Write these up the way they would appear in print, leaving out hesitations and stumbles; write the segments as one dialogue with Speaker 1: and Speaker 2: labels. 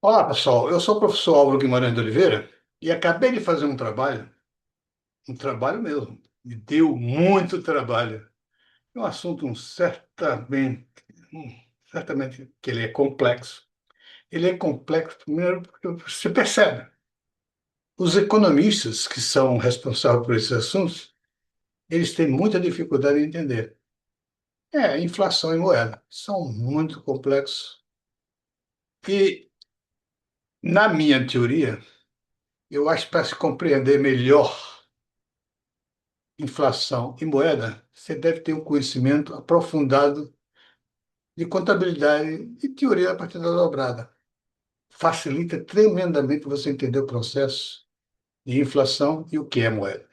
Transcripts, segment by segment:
Speaker 1: Olá, pessoal. Eu sou o professor Álvaro Guimarães de Oliveira e acabei de fazer um trabalho mesmo. Me deu muito trabalho. É um assunto certamente que ele é complexo. Ele é complexo primeiro porque você percebe. Os economistas que são responsáveis por esses assuntos, eles têm muita dificuldade em entender. Inflação e moeda são muito complexos. E, na minha teoria, eu acho que para se compreender melhor inflação e moeda, você deve ter um conhecimento aprofundado de contabilidade e teoria da partida dobrada. Facilita tremendamente você entender o processo de inflação e o que é moeda.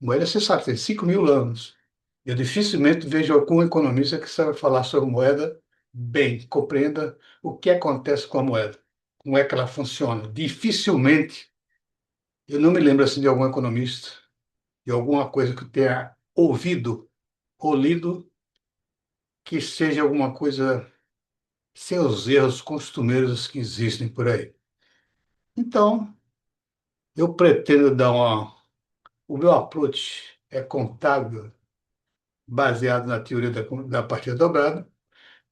Speaker 1: Moeda, você sabe, tem 5.000 anos. Eu dificilmente vejo algum economista que saiba falar sobre moeda bem, compreenda o que acontece com a moeda, como é que ela funciona. Dificilmente, eu não me lembro assim de algum economista, de alguma coisa que eu tenha ouvido ou lido que seja alguma coisa sem os erros costumeiros que existem por aí. Então, eu pretendo dar uma. O meu approach é contábil, baseado na teoria da partida dobrada,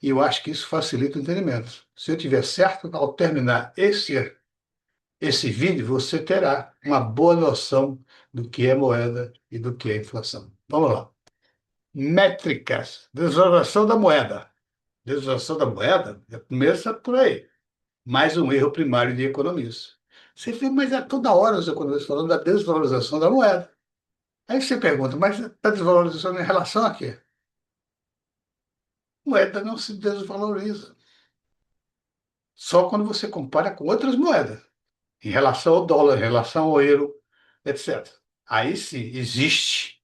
Speaker 1: e eu acho que isso facilita o entendimento. Se eu tiver certo, ao terminar esse vídeo, você terá uma boa noção do que é moeda e do que é inflação. Vamos lá. Métricas, desvalorização da moeda. Desvalorização da moeda começa por aí. Mais um erro primário de economista. Você vê, mas é toda hora os economistas falando da desvalorização da moeda. Aí você pergunta, mas está desvalorizando em relação a quê? Moeda não se desvaloriza. Só quando você compara com outras moedas, em relação ao dólar, em relação ao euro, etc. Aí sim existe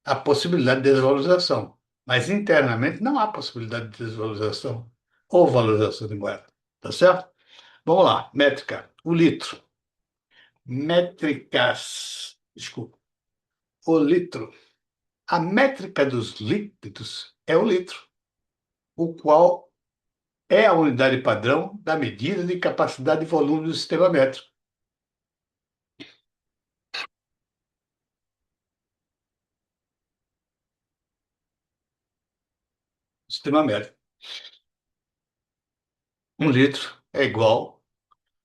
Speaker 1: a possibilidade de desvalorização. Mas internamente não há possibilidade de desvalorização ou valorização de moeda. Tá certo? Vamos lá, métrica. O litro. Métricas. Desculpa. O litro. A métrica dos líquidos é o litro, o qual é a unidade padrão da medida de capacidade e volume do sistema métrico. Sistema métrico. Um litro é igual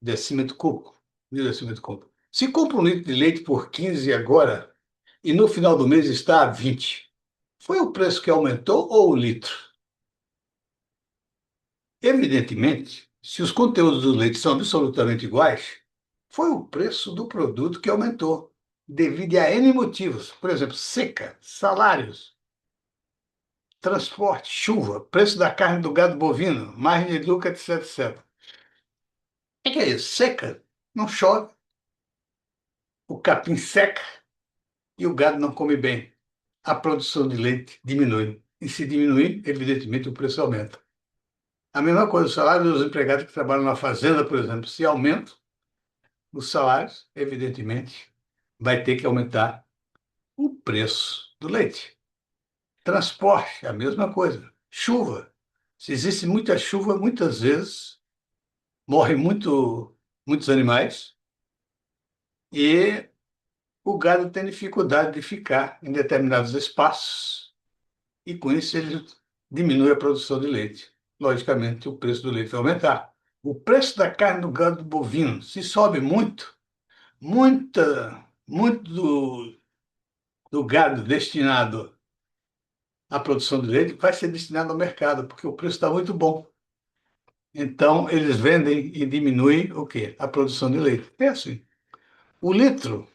Speaker 1: a decímetro cúbico. Mil decímetro cúbico. Se compra um litro de leite por 15 agora e no final do mês está a 20, foi o preço que aumentou ou o litro? Evidentemente, se os conteúdos do leite são absolutamente iguais, foi o preço do produto que aumentou, devido a N motivos. Por exemplo, seca, salários, transporte, chuva, preço da carne do gado bovino, margem de lucro, etc, etc. O que é isso? Seca, não chove, o capim seca e o gado não come bem. A produção de leite diminui. E se diminuir, evidentemente o preço aumenta. A mesma coisa, o salário dos empregados que trabalham na fazenda, por exemplo, se aumenta, os salários, evidentemente, vai ter que aumentar o preço do leite. Transporte, a mesma coisa. Chuva. Se existe muita chuva, muitas vezes morrem muitos animais e o gado tem dificuldade de ficar em determinados espaços e com isso ele diminui a produção de leite. Logicamente, o preço do leite vai aumentar. O preço da carne do gado bovino, se sobe muito, muito do gado destinado à produção de leite vai ser destinado ao mercado, porque o preço está muito bom. Então, eles vendem e diminuem o quê? A produção de leite. É assim. O litro,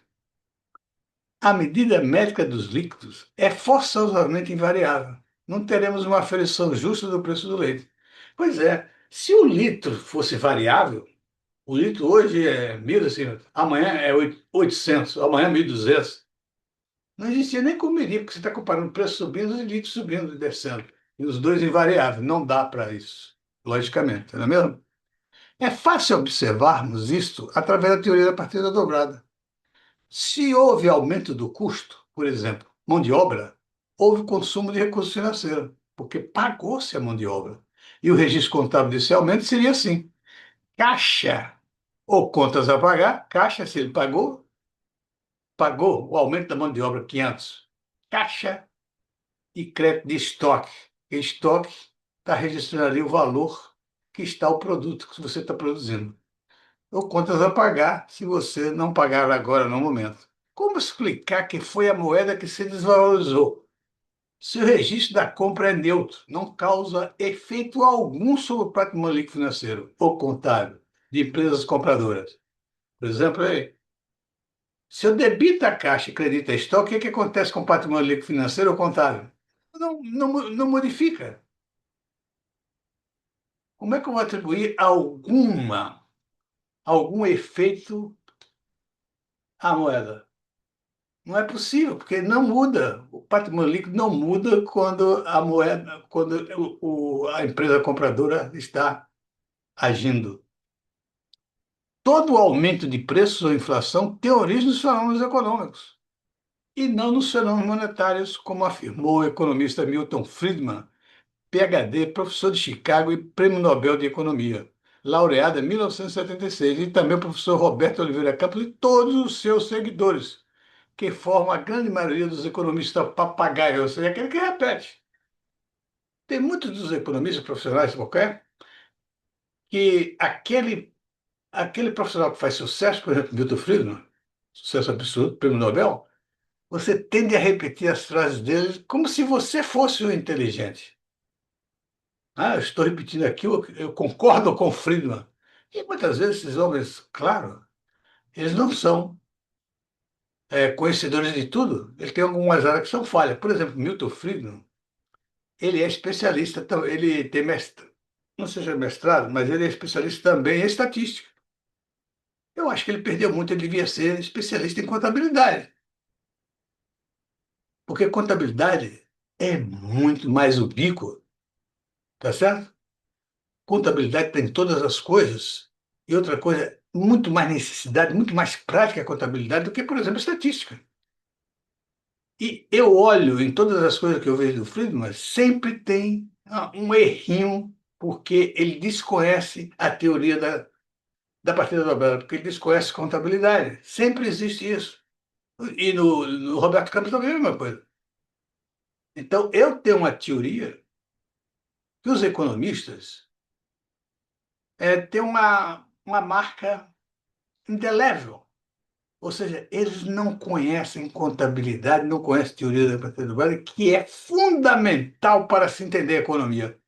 Speaker 1: a medida métrica dos líquidos, é forçosamente invariável. Não teremos uma aferição justa do preço do leite. Pois é, se o litro fosse variável, o litro hoje é 1.000, amanhã é 800, amanhã 1.200. Não existia nem como medir, porque você está comparando preço subindo e litro subindo e descendo. E os dois invariáveis. Não dá para isso, logicamente, não é mesmo? É fácil observarmos isto através da teoria da partida dobrada. Se houve aumento do custo, por exemplo, mão de obra, houve consumo de recursos financeiros, porque pagou-se a mão de obra. E o registro contábil desse aumento seria assim. Caixa ou contas a pagar, caixa, se ele pagou, pagou o aumento da mão de obra 500. Caixa e crédito de estoque. Estoque está registrando ali o valor que está o produto que você está produzindo. Ou contas a pagar, se você não pagar agora no momento. Como explicar que foi a moeda que se desvalorizou? Se o registro da compra é neutro, não causa efeito algum sobre o patrimônio líquido financeiro ou contábil de empresas compradoras. Por exemplo, se eu debito a caixa e credito a estoque, o que acontece com o patrimônio líquido financeiro ou contábil? Não modifica. Como é que eu vou atribuir algum efeito à moeda? Não é possível, porque não muda. O patrimônio líquido não muda quando a moeda, quando a empresa compradora está agindo. Todo aumento de preços ou inflação tem origem nos fenômenos econômicos e não nos fenômenos monetários, como afirmou o economista Milton Friedman, PhD, professor de Chicago e Prêmio Nobel de Economia, laureado em 1976, e também o professor Roberto Oliveira Campos e todos os seus seguidores, que formam a grande maioria dos economistas papagaios, ou seja, aquele que repete. Tem muitos dos economistas profissionais qualquer que aquele profissional que faz sucesso, por exemplo, Milton Friedman, sucesso absoluto, Prêmio Nobel, você tende a repetir as frases dele como se você fosse o inteligente. Ah, eu estou repetindo aqui, eu concordo com o Friedman. E muitas vezes esses homens, claro, eles não são conhecedores de tudo. Eles têm algumas áreas que são falhas. Por exemplo, Milton Friedman, ele é especialista, ele tem mestrado, não seja mestrado, mas ele é especialista também em estatística. Eu acho que ele perdeu muito, ele devia ser especialista em contabilidade, porque contabilidade é muito mais ubíqua, tá certo? Contabilidade tem todas as coisas. E outra coisa, muito mais necessidade, muito mais prática a contabilidade do que, por exemplo, a estatística. E eu olho em todas as coisas que eu vejo do Friedman, sempre tem um errinho, porque ele desconhece a teoria da partida dobrada, porque ele desconhece contabilidade. Sempre existe isso. E no Roberto Campos também é a mesma coisa. Então, eu tenho uma teoria que os economistas têm uma marca indelével. Ou seja, eles não conhecem contabilidade, não conhecem teoria da partida dobrada, que é fundamental para se entender a economia.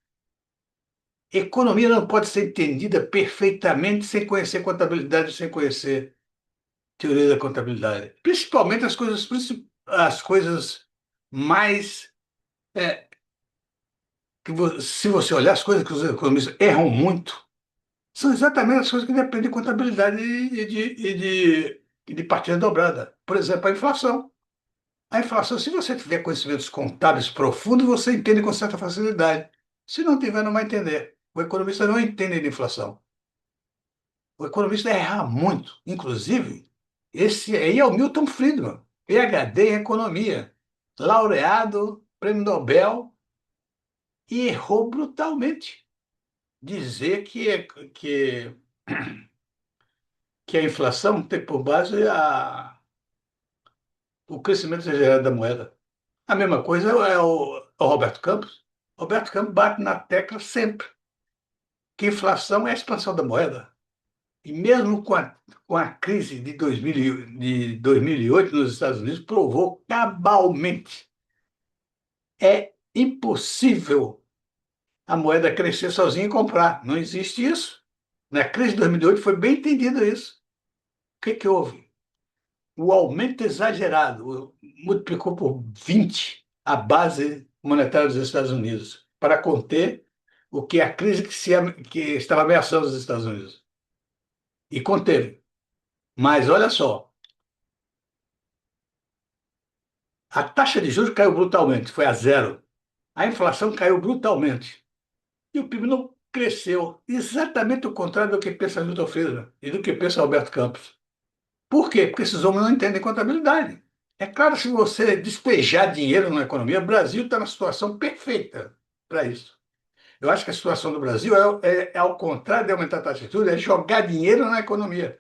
Speaker 1: Economia não pode ser entendida perfeitamente sem conhecer contabilidade, sem conhecer teoria da contabilidade. Principalmente as coisas mais. é, Se você olhar as coisas que os economistas erram muito, são exatamente as coisas que dependem de contabilidade e de partida dobrada. Por exemplo, a inflação. A inflação, se você tiver conhecimentos contábeis profundos, você entende com certa facilidade. Se não tiver, não vai entender. O economista não entende de inflação. O economista erra muito. Inclusive, esse aí é o Milton Friedman, PhD em economia, laureado, prêmio Nobel, e errou brutalmente. Dizer que a inflação tem por base o crescimento exagerado da moeda. A mesma coisa é o Roberto Campos. Roberto Campos bate na tecla sempre que inflação é a expansão da moeda. E mesmo com a crise de 2008 nos Estados Unidos, provou cabalmente. É impossível a moeda crescer sozinha e comprar. Não existe isso. Na crise de 2008 foi bem entendido isso. O que que houve? O aumento exagerado multiplicou por 20 a base monetária dos Estados Unidos para conter o que a crise que estava ameaçando os Estados Unidos. E conteve. Mas olha só, a taxa de juros caiu brutalmente, foi a zero. A inflação caiu brutalmente. E o PIB não cresceu. Exatamente o contrário do que pensa Milton Friedman e do que pensa Alberto Campos. Por quê? Porque esses homens não entendem contabilidade. É claro, se você despejar dinheiro na economia, o Brasil está na situação perfeita para isso. Eu acho que a situação do Brasil é ao contrário de aumentar a taxa de juros, é jogar dinheiro na economia.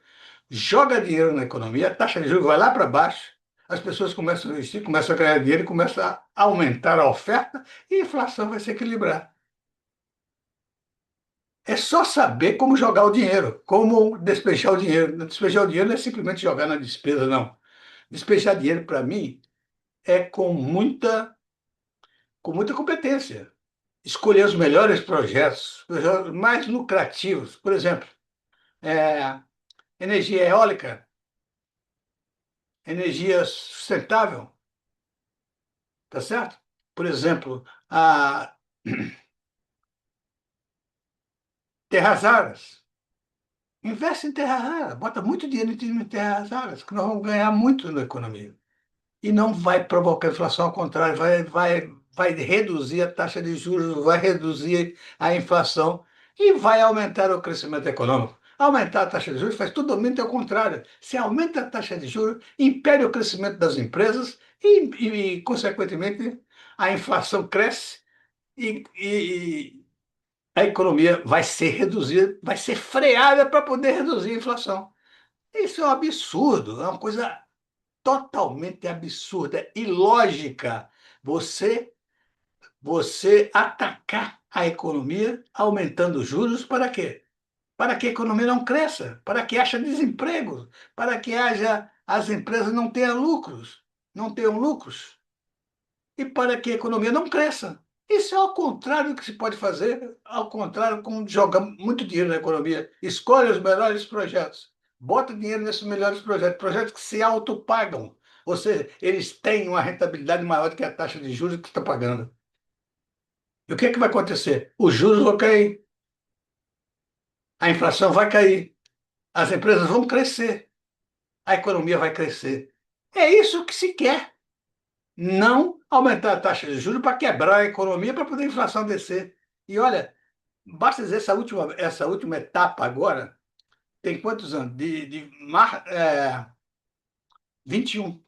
Speaker 1: Joga dinheiro na economia, a taxa de juros vai lá para baixo, as pessoas começam a investir, começam a ganhar dinheiro, começam a aumentar a oferta e a inflação vai se equilibrar. É só saber como jogar o dinheiro, como despejar o dinheiro. Despejar o dinheiro não é simplesmente jogar na despesa, não. Despejar dinheiro, para mim, é com muita competência. Escolher os melhores projetos, projetos mais lucrativos. Por exemplo, é, energia eólica, energia sustentável, tá certo? Por exemplo, a terras raras. Investe em terra rara, bota muito dinheiro em terras raras, que nós vamos ganhar muito na economia. E não vai provocar inflação, ao contrário, vai reduzir a taxa de juros, vai reduzir a inflação e vai aumentar o crescimento econômico. Aumentar a taxa de juros faz totalmente ao contrário. Se aumenta a taxa de juros, impede o crescimento das empresas consequentemente, a inflação cresce e a economia vai ser reduzida, vai ser freada para poder reduzir a inflação. Isso é um absurdo, é uma coisa totalmente absurda, ilógica. Você, você atacar a economia aumentando os juros para quê? Para que a economia não cresça, para que haja desemprego, para que as empresas não tenham lucros e para que a economia não cresça. Isso é ao contrário do que se pode fazer, ao contrário, como jogar muito dinheiro na economia. Escolhe os melhores projetos, bota dinheiro nesses melhores projetos, projetos que se autopagam, ou seja, eles têm uma rentabilidade maior do que a taxa de juros que está pagando. E o que é que vai acontecer? Os juros vão cair, a inflação vai cair, as empresas vão crescer, a economia vai crescer. É isso que se quer. Não aumentar a taxa de juros para quebrar a economia, para poder a inflação descer. E olha, basta dizer essa última etapa agora, tem quantos anos? 21.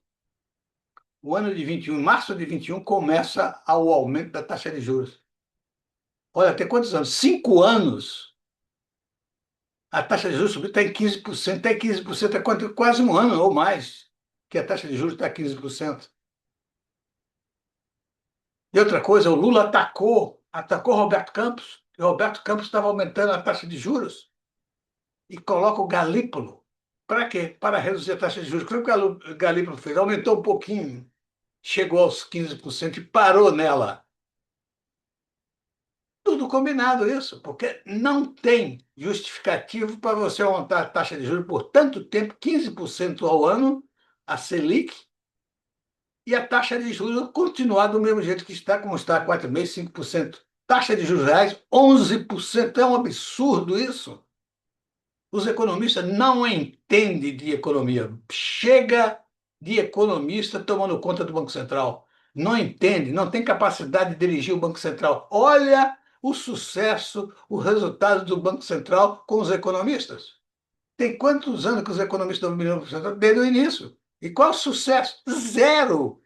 Speaker 1: O ano de 21, março de 21, começa o aumento da taxa de juros. Olha, tem quantos anos? 5 anos. A taxa de juros subiu, está em 15%. Tem 15%, quase um ano ou mais que a taxa de juros está 15%. E outra coisa, o Lula atacou Roberto Campos. E Roberto Campos estava aumentando a taxa de juros e coloca o Galípolo. Para quê? Para reduzir a taxa de juros. O que o Galípolo fez? Aumentou um pouquinho, chegou aos 15% e parou nela. Tudo combinado isso, porque não tem justificativo para você aumentar a taxa de juros por tanto tempo, 15% ao ano, a Selic, e a taxa de juros continuar do mesmo jeito que está, como está, 4,5%, 5%. Taxa de juros reais, 11%. É um absurdo isso. Os economistas não entendem de economia. Chega de economista tomando conta do Banco Central. Não entende, não tem capacidade de dirigir o Banco Central. Olha o sucesso, o resultado do Banco Central com os economistas. Tem quantos anos que os economistas dominam o Banco Central? Desde o início. E qual o sucesso? Zero.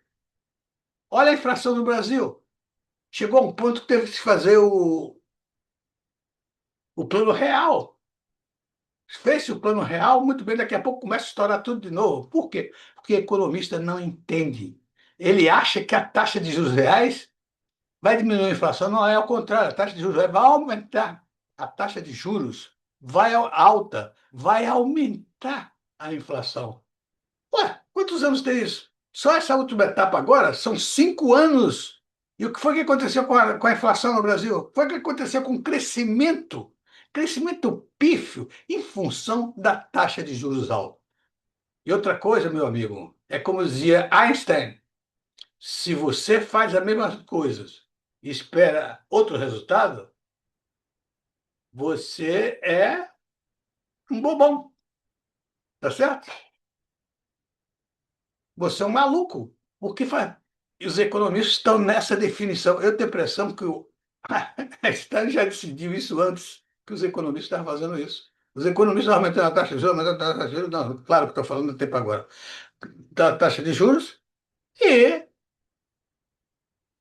Speaker 1: Olha a inflação no Brasil. Chegou a um ponto que teve que se fazer o plano real. Fez-se o plano real, muito bem, daqui a pouco começa a estourar tudo de novo. Por quê? Porque o economista não entende. Ele acha que a taxa de juros reais vai diminuir a inflação. Não é ao contrário, a taxa de juros reais vai aumentar. A taxa de juros vai alta, vai aumentar a inflação. Ué, quantos anos tem isso? Só essa última etapa agora são 5 anos. E o que foi que aconteceu com a inflação no Brasil? Foi o que aconteceu com o crescimento pífio em função da taxa de juros alta. E outra coisa, meu amigo, é como dizia Einstein, se você faz as mesmas coisas e espera outro resultado, você é um bobão, tá certo? Você é um maluco. O que faz? E os economistas estão nessa definição. Eu tenho a impressão que o Einstein já decidiu isso antes, que os economistas estavam fazendo isso. Os economistas estão aumentando a taxa de juros, aumentando a taxa de juros, não, claro que estou falando do tempo agora, da taxa de juros, e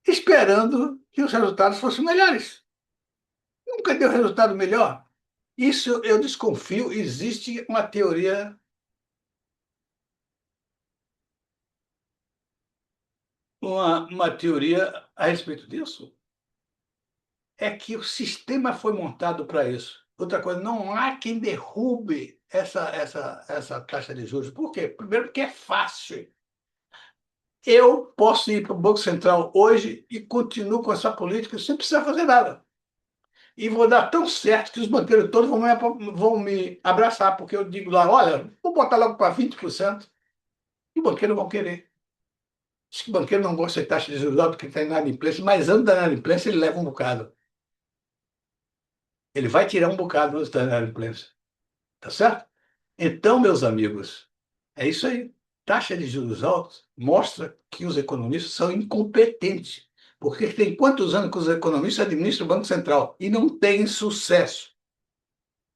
Speaker 1: esperando que os resultados fossem melhores. Nunca deu resultado melhor. Isso eu desconfio, existe uma teoria a respeito disso. É que o sistema foi montado para isso. Outra coisa, não há quem derrube essa taxa de juros. Por quê? Primeiro, porque é fácil. Eu posso ir para o Banco Central hoje e continuo com essa política sem precisar fazer nada. E vou dar tão certo que os banqueiros todos vão me abraçar, porque eu digo lá, olha, vou botar logo para 20%, e os banqueiros vão querer. Diz que o banqueiro não gosta de taxa de juros alta porque está inadimplência, mas antes da inadimplência ele leva um bocado. Ele vai tirar um bocado antes da inadimplência. Tá certo? Então, meus amigos, é isso aí. Taxa de juros altos mostra que os economistas são incompetentes. Porque tem quantos anos que os economistas administram o Banco Central e não têm sucesso?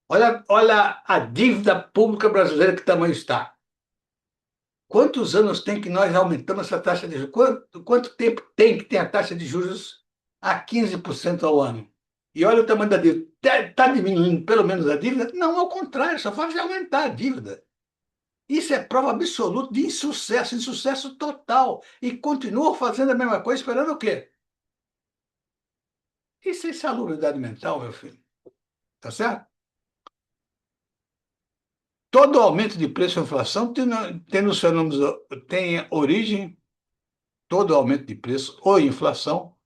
Speaker 1: Olha a dívida pública brasileira que tamanho está. Quantos anos tem que nós aumentamos essa taxa de juros? Quanto tempo tem que ter a taxa de juros a 15% ao ano? E olha o tamanho da dívida. Está diminuindo pelo menos a dívida? Não, ao contrário, só faz aumentar a dívida. Isso é prova absoluta de insucesso, insucesso total. E continua fazendo a mesma coisa, esperando o quê? Isso é insalubridade mental, meu filho. Tá certo? Todo aumento de preço e inflação tem nos fenômenos, tem origem, todo aumento de preço ou inflação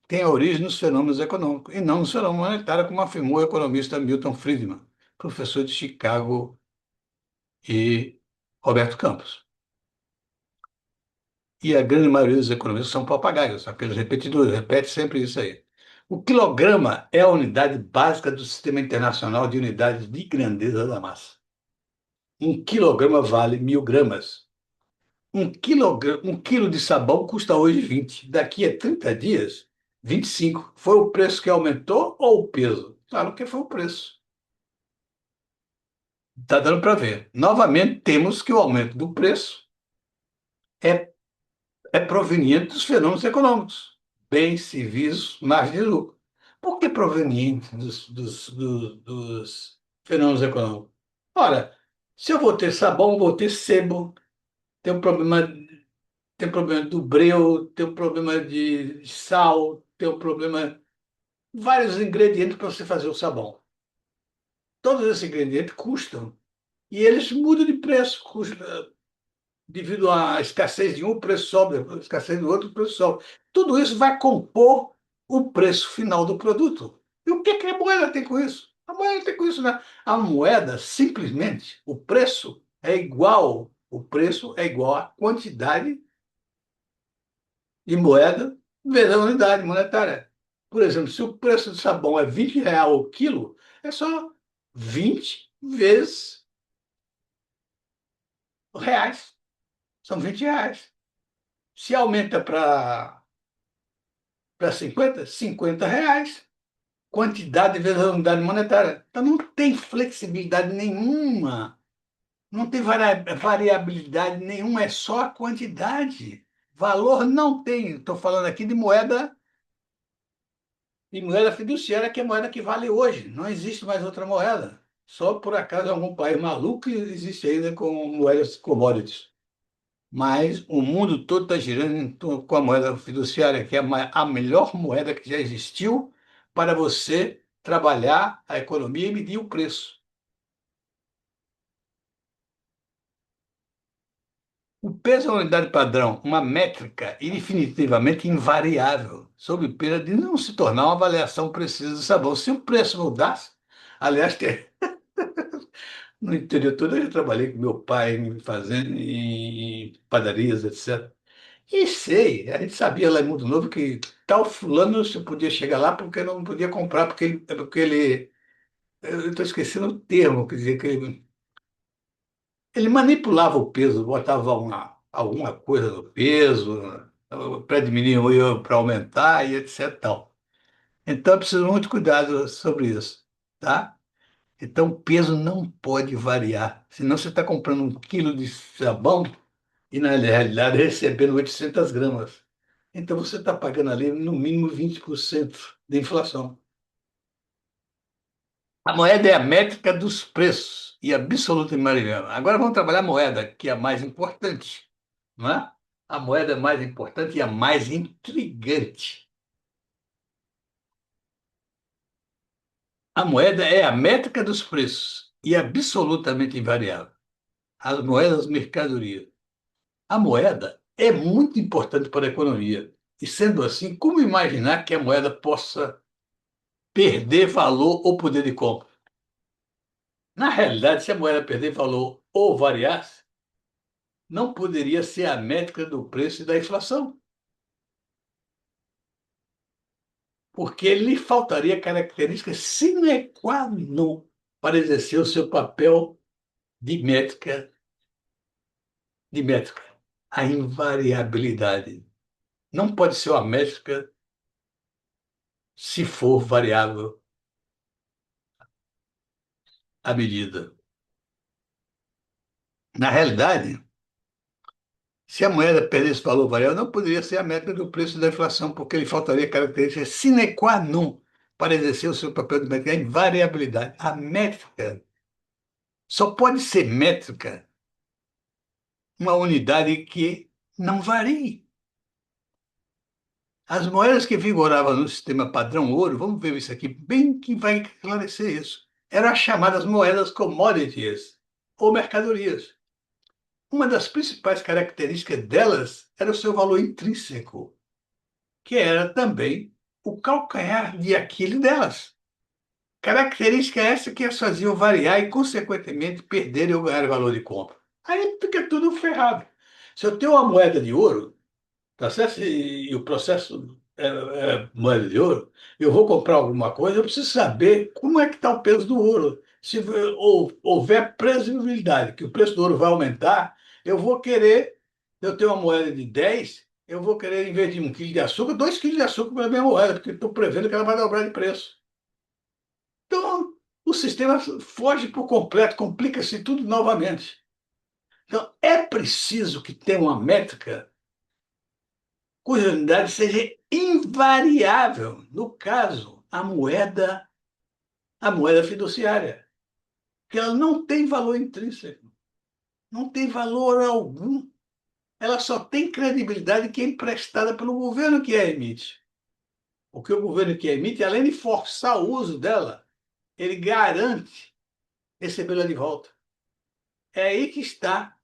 Speaker 1: tem origem nos fenômenos econômicos e não nos fenômenos monetários, como afirmou o economista Milton Friedman, professor de Chicago e Roberto Campos. E a grande maioria dos economistas são papagaios, aqueles repetidores, repete sempre isso aí. O quilograma é a unidade básica do Sistema Internacional de Unidades de Grandeza da Massa. Um quilograma vale 1.000 gramas. Um quilo de sabão custa hoje 20. Daqui a 30 dias, 25. Foi o preço que aumentou ou o peso? Claro que foi o preço. Está dando para ver. Novamente, temos que o aumento do preço é proveniente dos fenômenos econômicos, bens, serviços, margem de lucro. Por que proveniente dos fenômenos econômicos? Ora, se eu vou ter sabão, vou ter sebo, tem um problema do breu, tem um problema de sal, tem um problema, vários ingredientes para você fazer o sabão. Todos esses ingredientes custam e eles mudam de preço, devido à escassez de um, o preço sobe, a escassez do outro, o preço sobe. Tudo isso vai compor o preço final do produto. E o que que a moeda tem com isso? A moeda tem com isso, né? A moeda, simplesmente, o preço é igual à quantidade de moeda vezes a unidade monetária. Por exemplo, se o preço do sabão é R$ 20 o quilo, é só 20 vezes reais. São R$ 20. Se aumenta para 50 reais. Quantidade vezes a unidade monetária. Então não tem flexibilidade nenhuma, não tem variabilidade nenhuma, é só a quantidade. Valor não tem. Estou falando aqui de moeda fiduciária, que é a moeda que vale hoje. Não existe mais outra moeda. Só por acaso algum país maluco que existe ainda com moedas commodities. Mas o mundo todo está girando com a moeda fiduciária, que é a melhor moeda que já existiu para você trabalhar a economia e medir o preço. O peso é uma unidade padrão, uma métrica indefinitivamente invariável, sob pena de não se tornar uma avaliação precisa do sabor. Se o preço mudasse, aliás, no interior todo eu já trabalhei com meu pai em fazenda, em padarias, etc. E sei, a gente sabia lá em Mundo Novo que tal fulano você podia chegar lá porque não podia comprar, porque ele eu estou esquecendo o termo, quer dizer, que ele manipulava o peso, botava alguma coisa no peso, para diminuir ou para aumentar e etc. Tal. Então, é preciso muito cuidado sobre isso, tá? Então, o peso não pode variar, senão você está comprando 1 quilo de sabão e, na realidade, recebendo 800 gramas. Então, você está pagando ali, no mínimo, 20% de inflação. A moeda é a métrica dos preços e absoluta maioria. Agora vamos trabalhar a moeda, que é a mais importante, não é? A moeda é mais importante e a mais intrigante. A moeda é a métrica dos preços e absolutamente invariável. As moedas, mercadoria. A moeda é muito importante para a economia. E sendo assim, como imaginar que a moeda possa perder valor ou poder de compra? Na realidade, se a moeda perder valor ou variasse, não poderia ser a métrica do preço e da inflação, porque lhe faltaria características sine qua non para exercer o seu papel de métrica, a invariabilidade. Não pode ser uma métrica se for variável a medida. Na realidade, se a moeda perdesse valor variável, não poderia ser a métrica do preço da inflação, porque lhe faltaria características sine qua non para exercer o seu papel de métrica, a invariabilidade. A métrica só pode ser métrica uma unidade que não varie. As moedas que vigoravam no sistema padrão ouro, vamos ver isso aqui bem que vai esclarecer isso, eram as chamadas moedas commodities, ou mercadorias. Uma das principais características delas era o seu valor intrínseco, que era também o calcanhar de Aquiles delas. Característica essa que as faziam variar e, consequentemente, perderem ou ganhar valor de compra. Aí fica tudo ferrado. Se eu tenho uma moeda de ouro, tá certo? E o processo é moeda de ouro, eu vou comprar alguma coisa, eu preciso saber como é que está o peso do ouro. Se houver previsibilidade que o preço do ouro vai aumentar, eu vou querer, eu tenho uma moeda de 10, eu vou querer, em vez de 1 quilo de açúcar, 2 quilos de açúcar para a minha moeda, porque estou prevendo que ela vai dobrar de preço. Então, o sistema foge por completo, complica-se tudo novamente. Então, é preciso que tenha uma métrica cuja unidade seja invariável. No caso, a moeda fiduciária, que ela não tem valor intrínseco, não tem valor algum. Ela só tem credibilidade que é emprestada pelo governo que a emite. Porque o governo que a emite, além de forçar o uso dela, ele garante recebê-la de volta. É aí que está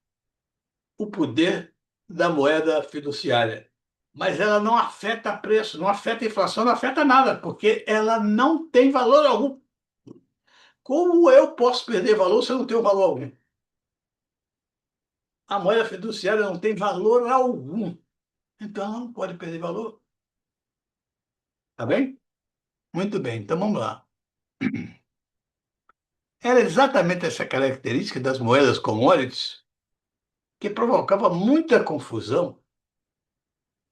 Speaker 1: o poder da moeda fiduciária. Mas ela não afeta preço, não afeta inflação, não afeta nada, porque ela não tem valor algum. Como eu posso perder valor se eu não tenho valor algum? A moeda fiduciária não tem valor algum. Então ela não pode perder valor. Tá bem? Muito bem, então vamos lá. Era exatamente essa característica das moedas commodities que provocava muita confusão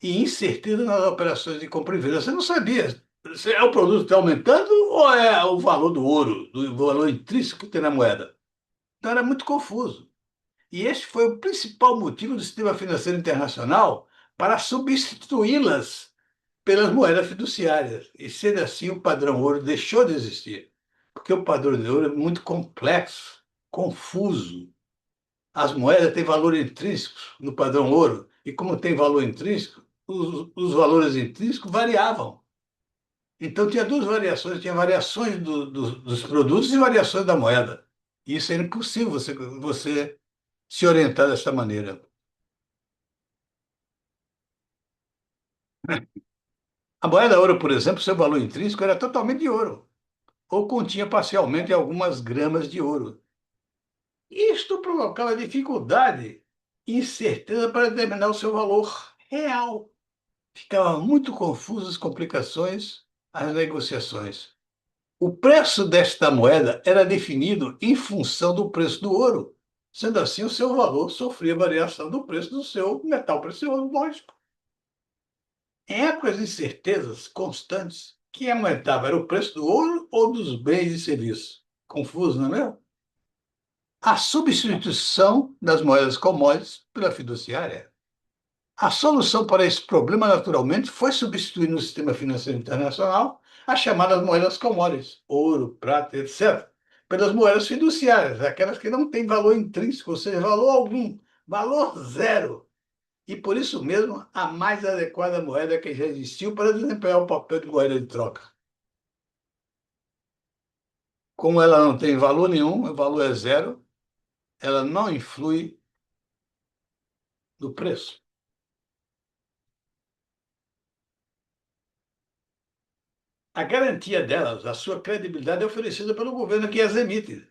Speaker 1: e incerteza nas operações de compra e venda. Você não sabia se é o produto que está aumentando ou é o valor do ouro, do valor intrínseco que tem na moeda. Então era muito confuso. E este foi o principal motivo do sistema financeiro internacional para substituí-las pelas moedas fiduciárias. E sendo assim, o padrão ouro deixou de existir, porque o padrão de ouro é muito complexo, confuso. As moedas têm valor intrínseco no padrão ouro, e como tem valor intrínseco, os valores intrínsecos variavam. Então tinha duas variações, tinha variações dos produtos e variações da moeda. E isso era impossível você se orientar dessa maneira. A moeda ouro, por exemplo, seu valor intrínseco era totalmente de ouro, ou continha parcialmente algumas gramas de ouro. Isto provocava dificuldade e incerteza para determinar o seu valor real. Ficava muito confuso as complicações, as negociações. O preço desta moeda era definido em função do preço do ouro. Sendo assim, o seu valor sofria variação do preço do seu metal precioso, lógico. Em épocas de incertezas constantes, quem aumentava era o preço do ouro ou dos bens e serviços? Confuso, não é mesmo? A substituição das moedas commodities pela fiduciária. A solução para esse problema, naturalmente, foi substituir no sistema financeiro internacional as chamadas moedas commodities, ouro, prata, etc., pelas moedas fiduciárias, aquelas que não têm valor intrínseco, ou seja, valor algum, valor zero. E por isso mesmo, a mais adequada moeda que já existiu para desempenhar o papel de moeda de troca. Como ela não tem valor nenhum, o valor é zero, ela não influi no preço. A garantia delas, a sua credibilidade é oferecida pelo governo que as emite.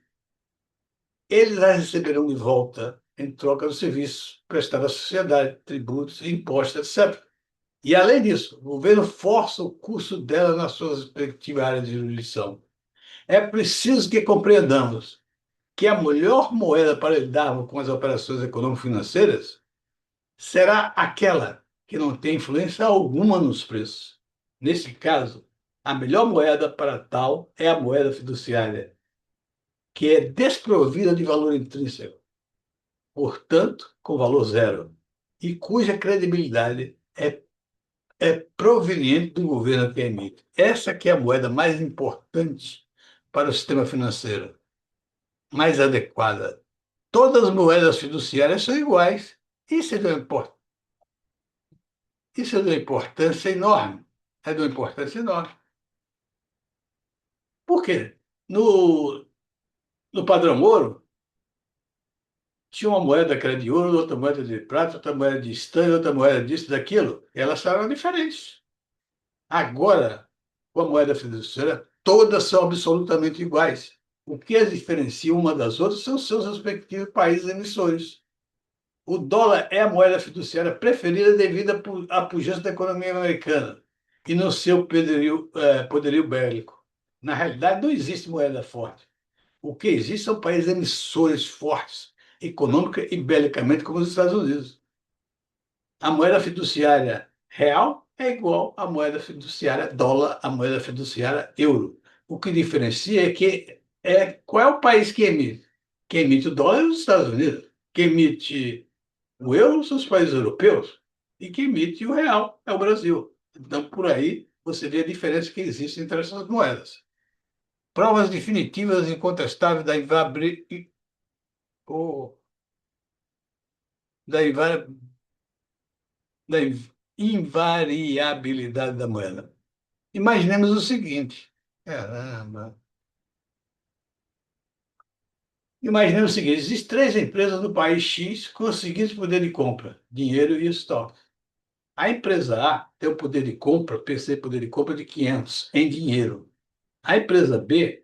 Speaker 1: Eles as receberão de volta em troca do serviço prestado à sociedade, tributos, impostos, etc. E, além disso, o governo força o curso delas nas suas respectivas áreas de jurisdição. É preciso que compreendamos que a melhor moeda para lidarmos com as operações econômico-financeiras será aquela que não tem influência alguma nos preços. Nesse caso, a melhor moeda para tal é a moeda fiduciária, que é desprovida de valor intrínseco, portanto, com valor zero, e cuja credibilidade é proveniente do governo que emite. Essa que é a moeda mais importante para o sistema financeiro, mais adequada. Todas as moedas fiduciárias são iguais. Isso é de uma, impor- isso é de uma importância enorme. É de uma importância enorme. Por quê? No padrão ouro, tinha uma moeda que era de ouro, outra moeda de prata, outra moeda de estanho, outra moeda disso, daquilo. Elas eram diferentes. Agora, com a moeda fiduciária, todas são absolutamente iguais. O que as diferencia uma das outras são seus respectivos países emissores. O dólar é a moeda fiduciária preferida devido à pujança da economia americana e no seu poderio bélico. Na realidade, não existe moeda forte. O que existe são países emissores fortes, econômica e belicamente, como os Estados Unidos. A moeda fiduciária real é igual à moeda fiduciária dólar, à moeda fiduciária euro. O que diferencia qual é o país que emite. Quem emite o dólar é os Estados Unidos. Quem emite o euro são os países europeus. E quem emite o real é o Brasil. Então, por aí, você vê a diferença que existe entre essas moedas. Provas definitivas e incontestáveis o- da inva- da invariabilidade da moeda. Imaginemos o seguinte. Caramba. Imaginemos o seguinte: existem três empresas no país X com o seguinte poder de compra: dinheiro e estoque. A empresa A tem o poder de compra, PC poder de compra de 500 em dinheiro. A empresa B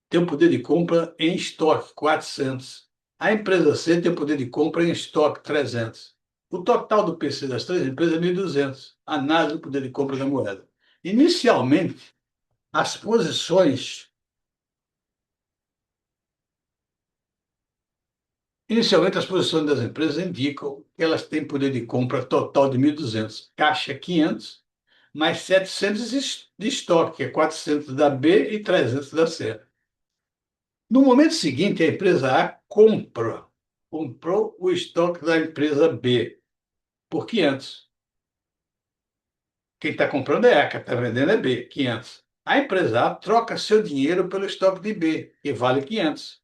Speaker 1: tem o poder de compra em estoque, 400. A empresa C tem o poder de compra em estoque, 300. O total do PC das três empresas é 1.200. Análise do poder de compra da moeda. Inicialmente, as posições Inicialmente, as posições das empresas indicam que elas têm poder de compra total de 1.200, caixa 500, mais 700 de estoque, que é 400 da B e 300 da C. No momento seguinte, a empresa A comprou o estoque da empresa B por 500. Quem está comprando é A, quem está vendendo é B, 500. A empresa A troca seu dinheiro pelo estoque de B, que vale 500.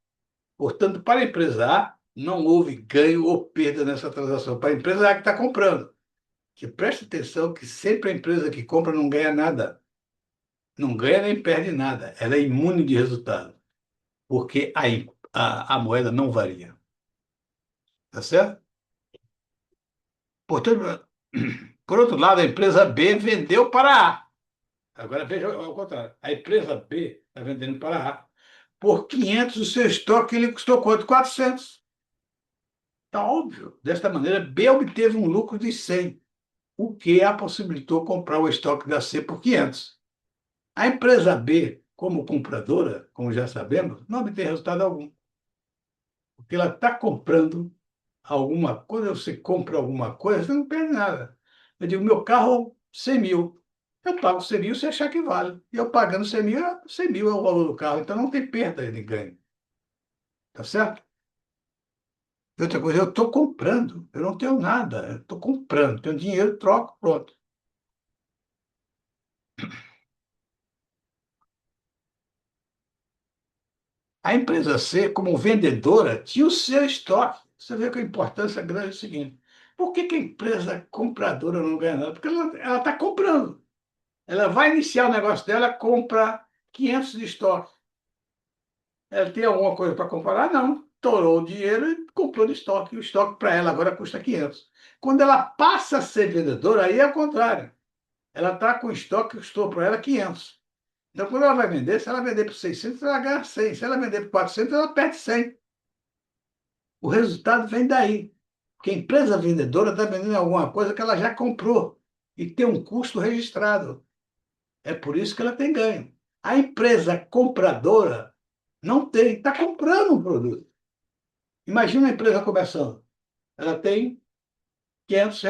Speaker 1: Portanto, para a empresa A, não houve ganho ou perda nessa transação. Para a empresa A que está comprando, que preste atenção que sempre a empresa que compra não ganha nada. Não ganha nem perde nada. Ela é imune de resultado, porque a moeda não varia. Tá certo? Portanto, por outro lado, a empresa B vendeu para A. Agora veja ao contrário. A empresa B está vendendo para A. Por 500, o seu estoque ele custou quanto? 400. Está óbvio. Desta maneira, B obteve um lucro de 100, o que a possibilitou comprar o estoque da C por 500. A empresa B, como compradora, como já sabemos, não obtém resultado algum, porque ela está comprando alguma coisa. Você compra alguma coisa, você não perde nada. Eu digo, meu carro, 100 mil. Eu pago 100 mil se achar que vale. E eu pagando 100 mil, 100 mil é o valor do carro. Então não tem perda de ganho. Tá certo? E outra coisa, eu estou comprando. Eu não tenho nada. Eu estou comprando. Tenho dinheiro, troco, pronto. A empresa C, como vendedora, tinha o seu estoque. Você vê que a importância grande é o seguinte: por que que a empresa compradora não ganha nada? Porque ela está comprando. Ela vai iniciar o negócio dela, compra 500 de estoque. Ela tem alguma coisa para comprar? Não. Torou o dinheiro e comprou de estoque. O estoque para ela agora custa 500. Quando ela passa a ser vendedora, aí é o contrário. Ela está com estoque que custou para ela 500. Então, quando ela vai vender, se ela vender por 600, ela ganha 100. Se ela vender por 400, ela perde 100. O resultado vem daí. Porque a empresa vendedora está vendendo alguma coisa que ela já comprou e tem um custo registrado. É por isso que ela tem ganho. A empresa compradora não tem, está comprando um produto. Imagina a empresa começando. Ela tem R$ 500.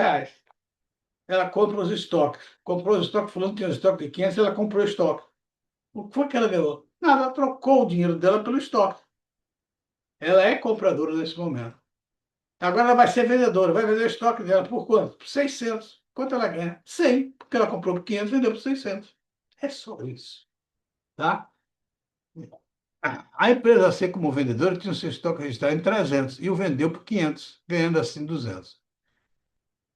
Speaker 1: Ela compra os estoques. Comprou os estoques, fulano tinha um estoque de 500, ela comprou o estoque. O que foi que ela ganhou? Nada, ela trocou o dinheiro dela pelo estoque. Ela é compradora nesse momento. Agora ela vai ser vendedora, vai vender o estoque dela por quanto? Por 600. Quanto ela ganha? 100, porque ela comprou por 500 e vendeu por 600. É só isso, tá? A empresa C, como vendedora, tinha o seu estoque registrado em 300 e o vendeu por 500, ganhando assim 200.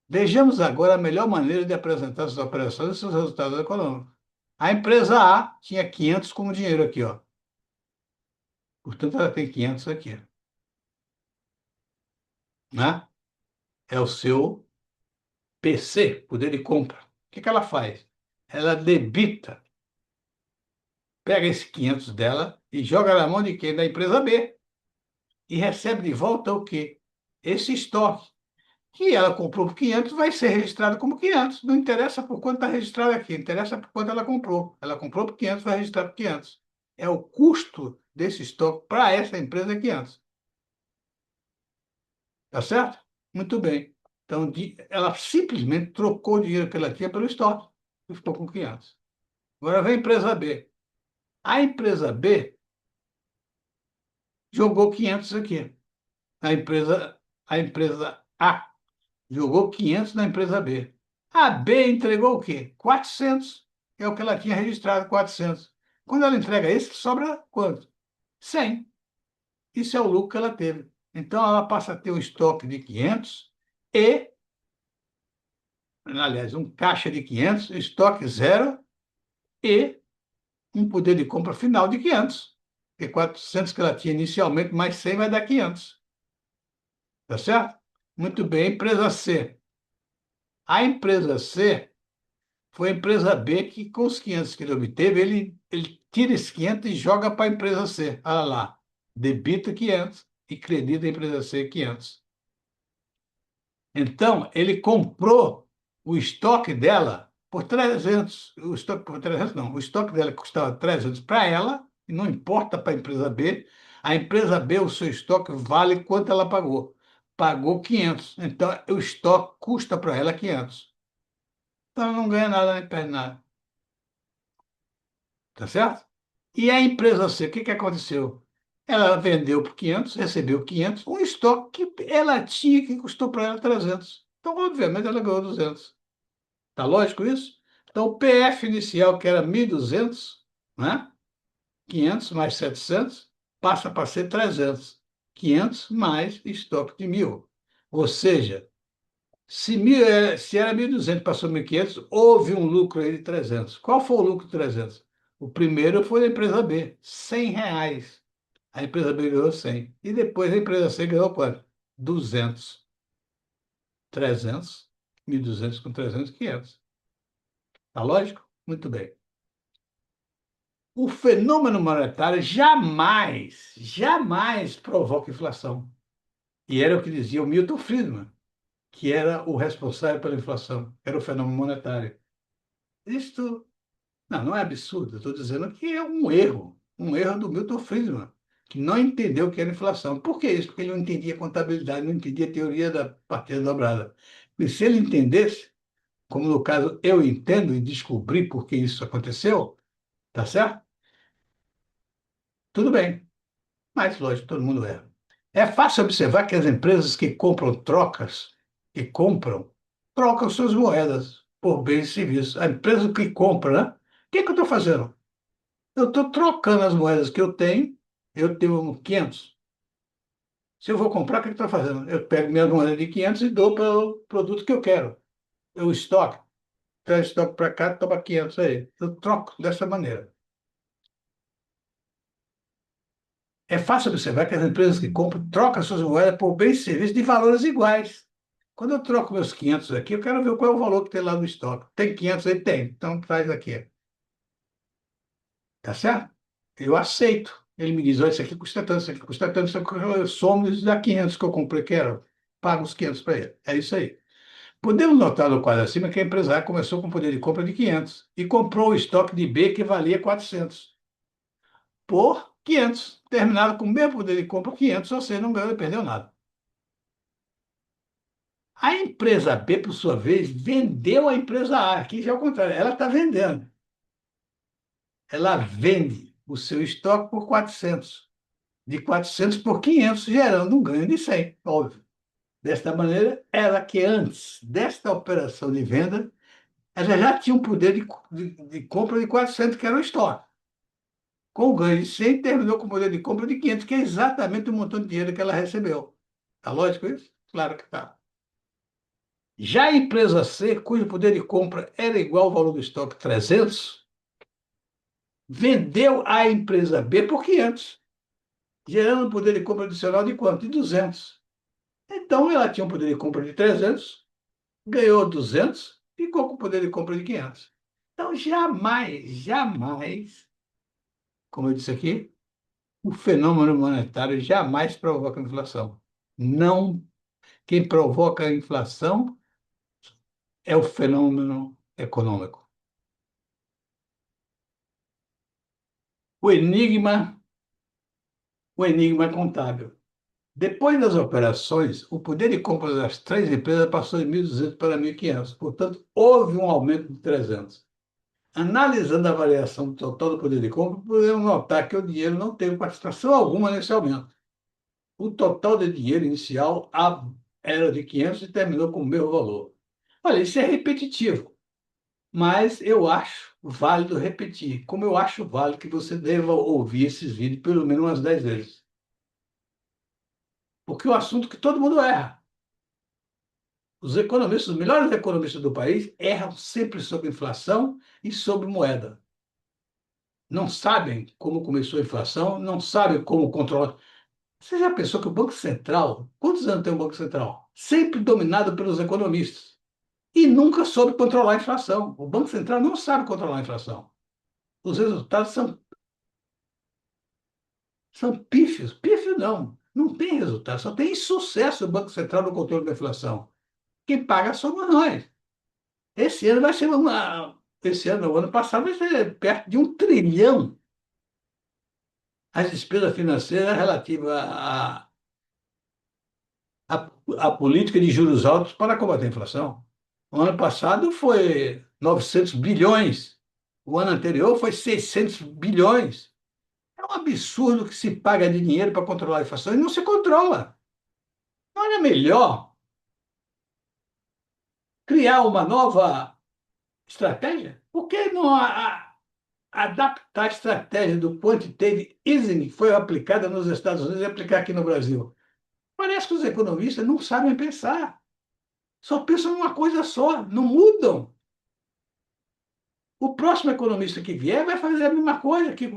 Speaker 1: Vejamos agora a melhor maneira de apresentar suas operações e seus resultados econômicos. A empresa A tinha 500 como dinheiro aqui, ó. Portanto, ela tem 500 aqui, né? É o seu PC, poder de compra. O que que ela faz? Ela debita, pega esse 500 dela e joga na mão de quem? Da empresa B. E recebe de volta o quê? Esse estoque. Que ela comprou por 500, vai ser registrado como 500. Não interessa por quanto está registrado aqui, interessa por quanto ela comprou. Ela comprou por 500, vai registrar por 500. É o custo desse estoque para essa empresa é 500. Tá certo? Muito bem. Então, ela simplesmente trocou o dinheiro que ela tinha pelo estoque e ficou com 500. Agora vem a empresa B. A empresa B jogou 500 aqui. A empresa A jogou 500 na empresa B. A B entregou o quê? 400. É o que ela tinha registrado, 400. Quando ela entrega esse, sobra quanto? 100. Isso é o lucro que ela teve. Então, ela passa a ter um estoque de 500 e, aliás, um caixa de 500, estoque zero e um poder de compra final de 500. Porque 400 que ela tinha inicialmente, mais 100 vai dar 500. Tá certo? Muito bem, empresa C. A empresa C foi a empresa B que, com os 500 que ele obteve, ele tira esses 500 e joga para a empresa C. Olha lá, debita 500 e credita a empresa C 500. Então, ele comprou o estoque dela por 300. O estoque por 300 não. O estoque dela custava 300 para ela, e não importa para a empresa B. A empresa B, o seu estoque vale quanto ela pagou. Pagou 500. Então, o estoque custa para ela 500. Então, ela não ganha nada nem perde nada. Tá certo? E a empresa C, o que que aconteceu? Ela vendeu por 500, recebeu 500, um estoque que ela tinha que custou para ela 300. Então, obviamente, ela ganhou 200. Tá lógico isso? Então, o PF inicial, que era 1.200, né? 500 mais 700, passa para ser 300. 500 mais estoque de 1.000. Ou seja, se era 1.200, passou 1.500, houve um lucro aí de 300. Qual foi o lucro de 300? O primeiro foi da empresa B, R$ 100. A empresa B ganhou 100. E depois a empresa C ganhou quanto? 200. 300, 1.200 com 300, 500. Tá lógico? Muito bem. O fenômeno monetário jamais, jamais provoca inflação. E era o que dizia o Milton Friedman, que era o responsável pela inflação, era o fenômeno monetário. Isto, não é absurdo, estou dizendo que é um erro do Milton Friedman, que não entendeu o que era inflação. Por que isso? Porque ele não entendia contabilidade, não entendia a teoria da partida dobrada. E se ele entendesse, como no caso eu entendo e descobri por que isso aconteceu, tá certo? Tudo bem. Mas, lógico, todo mundo erra. É fácil observar que as empresas que compram trocas, que compram, trocam suas moedas por bens e serviços. A empresa que compra, né? O que que eu estou fazendo? Eu estou trocando as moedas que eu tenho, Eu tenho 500. Se eu vou comprar, o que eu estou fazendo? Eu pego minha moeda de 500 e dou para o produto que eu quero. Eu estoco, traz estoque para cá, toma 500 aí. Eu troco dessa maneira. É fácil observar que as empresas que compram trocam suas moedas por bens e serviços de valores iguais. Quando eu troco meus 500 aqui, eu quero ver qual é o valor que tem lá no estoque. Tem 500 aí? Tem. Então traz aqui. Tá certo? Eu aceito. Ele me diz, olha, isso aqui custa tanto, isso aqui custa tanto, isso aqui, eu somo e dá 500 que eu comprei, quero. Pago os 500 para ele. É isso aí. Podemos notar no quadro acima que a empresária começou com poder de compra de 500 e comprou o estoque de B que valia 400 por 500. Terminaram com o mesmo poder de compra, 500, ou seja, não ganhou e perdeu nada. A empresa B, por sua vez, vendeu a empresa A. Aqui já é o contrário, ela está vendendo. Ela vende o seu estoque por 400. De 400 por 500, gerando um ganho de 100, óbvio. Desta maneira, ela que antes desta operação de venda, ela já tinha um poder de compra de 400, que era o estoque. Com o ganho de 100, terminou com o poder de compra de 500, que é exatamente o montante de dinheiro que ela recebeu. Está lógico isso? Claro que está. Já a empresa C, cujo poder de compra era igual ao valor do estoque 300, vendeu a empresa B por 500, gerando um poder de compra adicional de quanto? De 200. Então, ela tinha um poder de compra de 300, ganhou 200, ficou com o poder de compra de 500. Então, jamais, jamais, como eu disse aqui, o fenômeno monetário jamais provoca inflação. Não, quem provoca a inflação é o fenômeno econômico. O enigma, o enigma contábil. Depois das operações, o poder de compra das três empresas passou de 1.200 para 1.500. Portanto, houve um aumento de 300. Analisando a variação do total do poder de compra, podemos notar que o dinheiro não teve participação alguma nesse aumento. O total de dinheiro inicial era de 500 e terminou com o mesmo valor. Olha, isso é repetitivo, mas eu acho válido repetir, como eu acho válido que você deva ouvir esses vídeos pelo menos umas 10 vezes. Porque é um assunto que todo mundo erra. Os economistas, os melhores economistas do país, erram sempre sobre inflação e sobre moeda. Não sabem como começou a inflação, não sabem como controlar. Você já pensou que o Banco Central, quantos anos tem o Banco Central? Sempre dominado pelos economistas. E nunca soube controlar a inflação. O Banco Central não sabe controlar a inflação. Os resultados são pífios. Pífio não. Não tem resultado. Só tem sucesso o Banco Central no controle da inflação. Quem paga somos nós. Esse ano vai ser uma. Esse ano, o ano passado, vai ser perto de 1 trilhão as despesas financeiras relativas à política de juros altos para combater a inflação. O ano passado foi 900 bilhões. O ano anterior foi 600 bilhões. É um absurdo que se paga de dinheiro para controlar a inflação e não se controla. Não era melhor criar uma nova estratégia? Por que não adaptar a estratégia do quantitative easing que foi aplicada nos Estados Unidos e aplicar aqui no Brasil? Parece que os economistas não sabem pensar. Só pensam numa coisa só, não mudam. O próximo economista que vier vai fazer a mesma coisa que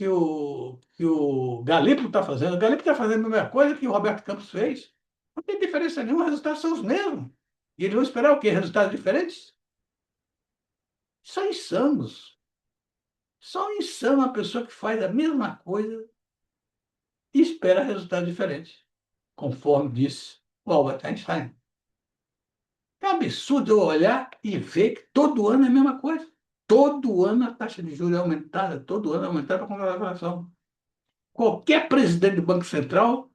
Speaker 1: o Galípolo está fazendo. O Galípolo está fazendo a mesma coisa que o Roberto Campos fez. Não tem diferença nenhuma, os resultados são os mesmos. E eles vão esperar o quê? Resultados diferentes? São insanos. Só insano a pessoa que faz a mesma coisa e espera resultados diferentes, conforme disse o Albert Einstein. É um absurdo eu olhar e ver que todo ano é a mesma coisa. Todo ano a taxa de juros é aumentada, todo ano é aumentada para controlar a inflação. Qualquer presidente do Banco Central,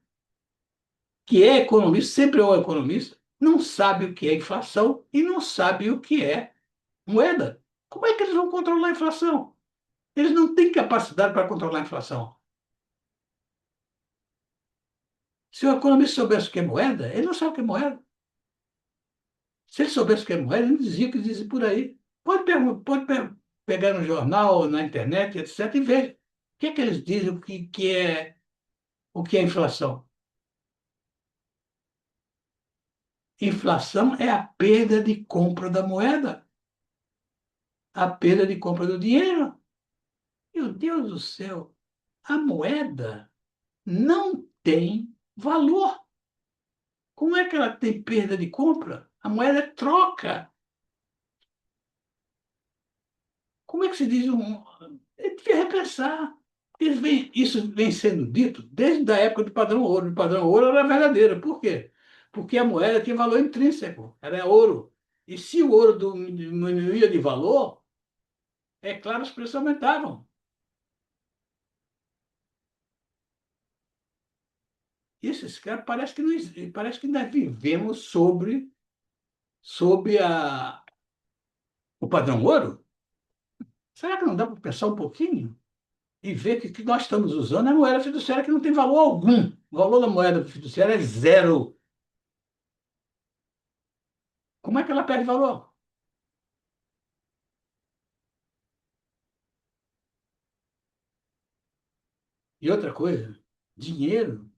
Speaker 1: que é economista, sempre é um economista, não sabe o que é inflação e não sabe o que é moeda. Como é que eles vão controlar a inflação? Eles não têm capacidade para controlar a inflação. Se o economista soubesse o que é moeda, ele não sabe o que é moeda. Se ele soubesse o que é moeda, ele não dizia o que dizia por aí. Pode pegar no jornal, na internet, etc., e ver o que é que eles dizem, o que é O que é inflação? Inflação é a perda de compra da moeda, a perda de compra do dinheiro. Meu Deus do céu, a moeda não tem valor. Como é que ela tem perda de compra? A moeda é troca. Como é que se diz um. Ele devia repensar. Isso vem sendo dito desde a época do padrão ouro. O padrão ouro era verdadeiro. Por quê? Porque a moeda tinha valor intrínseco, era ouro. E se o ouro diminuía de valor, é claro, os preços aumentavam. Esses caras parece que, não, parece que nós vivemos sobre o padrão ouro. Será que não dá para pensar um pouquinho? E ver que o que nós estamos usando é moeda fiduciária que não tem valor algum. O valor da moeda fiduciária é zero. Como é que ela perde valor? E outra coisa, dinheiro,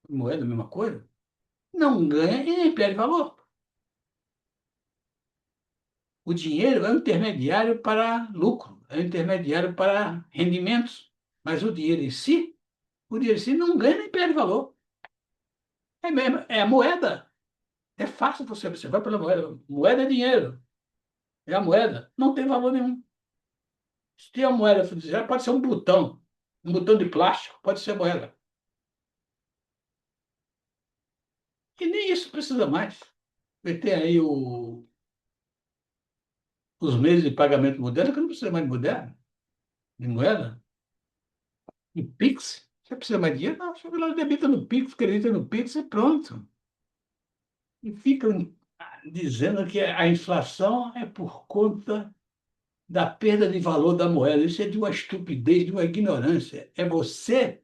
Speaker 1: moeda, a mesma coisa, não ganha e nem perde valor. O dinheiro é um intermediário para lucro, é um intermediário para rendimentos. Mas o dinheiro em si não ganha nem perde valor. É mesmo, é a moeda. É fácil você observar pela moeda. Moeda é dinheiro. É a moeda. Não tem valor nenhum. Se tem a moeda fiduciária, pode ser um botão de plástico, pode ser moeda. E nem isso precisa mais. Vai ter aí os meios de pagamento moderno, que não precisa mais de moderno, de moeda. E Pix, você precisa mais de dinheiro? Não, chega lá, debita no Pix, acredita no Pix e pronto. E ficam dizendo que a inflação é por conta da perda de valor da moeda. Isso é de uma estupidez, de uma ignorância. É você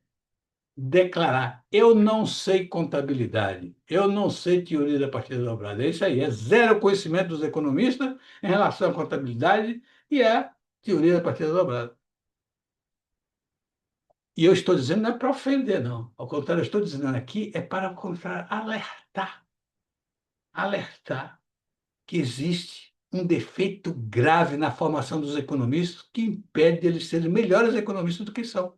Speaker 1: declarar: eu não sei contabilidade, eu não sei teoria da partida dobrada. É isso aí, é zero conhecimento dos economistas em relação à contabilidade e à teoria da partida dobrada. E eu estou dizendo não é para ofender, não. Ao contrário, eu estou dizendo aqui é para, ao contrário, alertar que existe um defeito grave na formação dos economistas que impede eles serem melhores economistas do que são.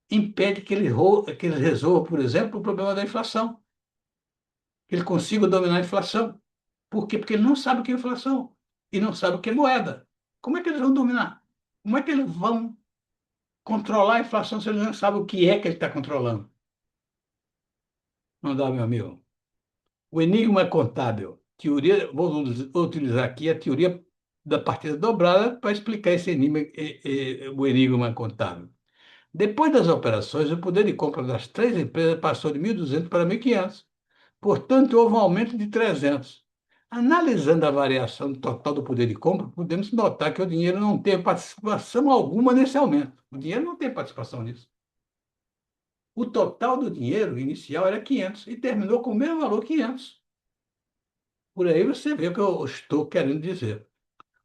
Speaker 1: Impede que eles resolvam, por exemplo, o problema da inflação, que eles consigam dominar a inflação. Por quê? Porque eles não sabem o que é inflação e não sabem o que é moeda. Como é que eles vão dominar? Como é que eles vão controlar a inflação se eles não sabem o que ele está controlando? Não dá, meu amigo. O enigma contábil. Teoria, vou utilizar aqui a teoria da partida dobrada para explicar esse enigma, o enigma contábil. Depois das operações, o poder de compra das três empresas passou de 1.200 para 1.500. Portanto, houve um aumento de 300. Analisando a variação total do poder de compra, podemos notar que o dinheiro não teve participação alguma nesse aumento. O dinheiro não tem participação nisso. O total do dinheiro inicial era 500 e terminou com o mesmo valor 500. Por aí você vê o que eu estou querendo dizer.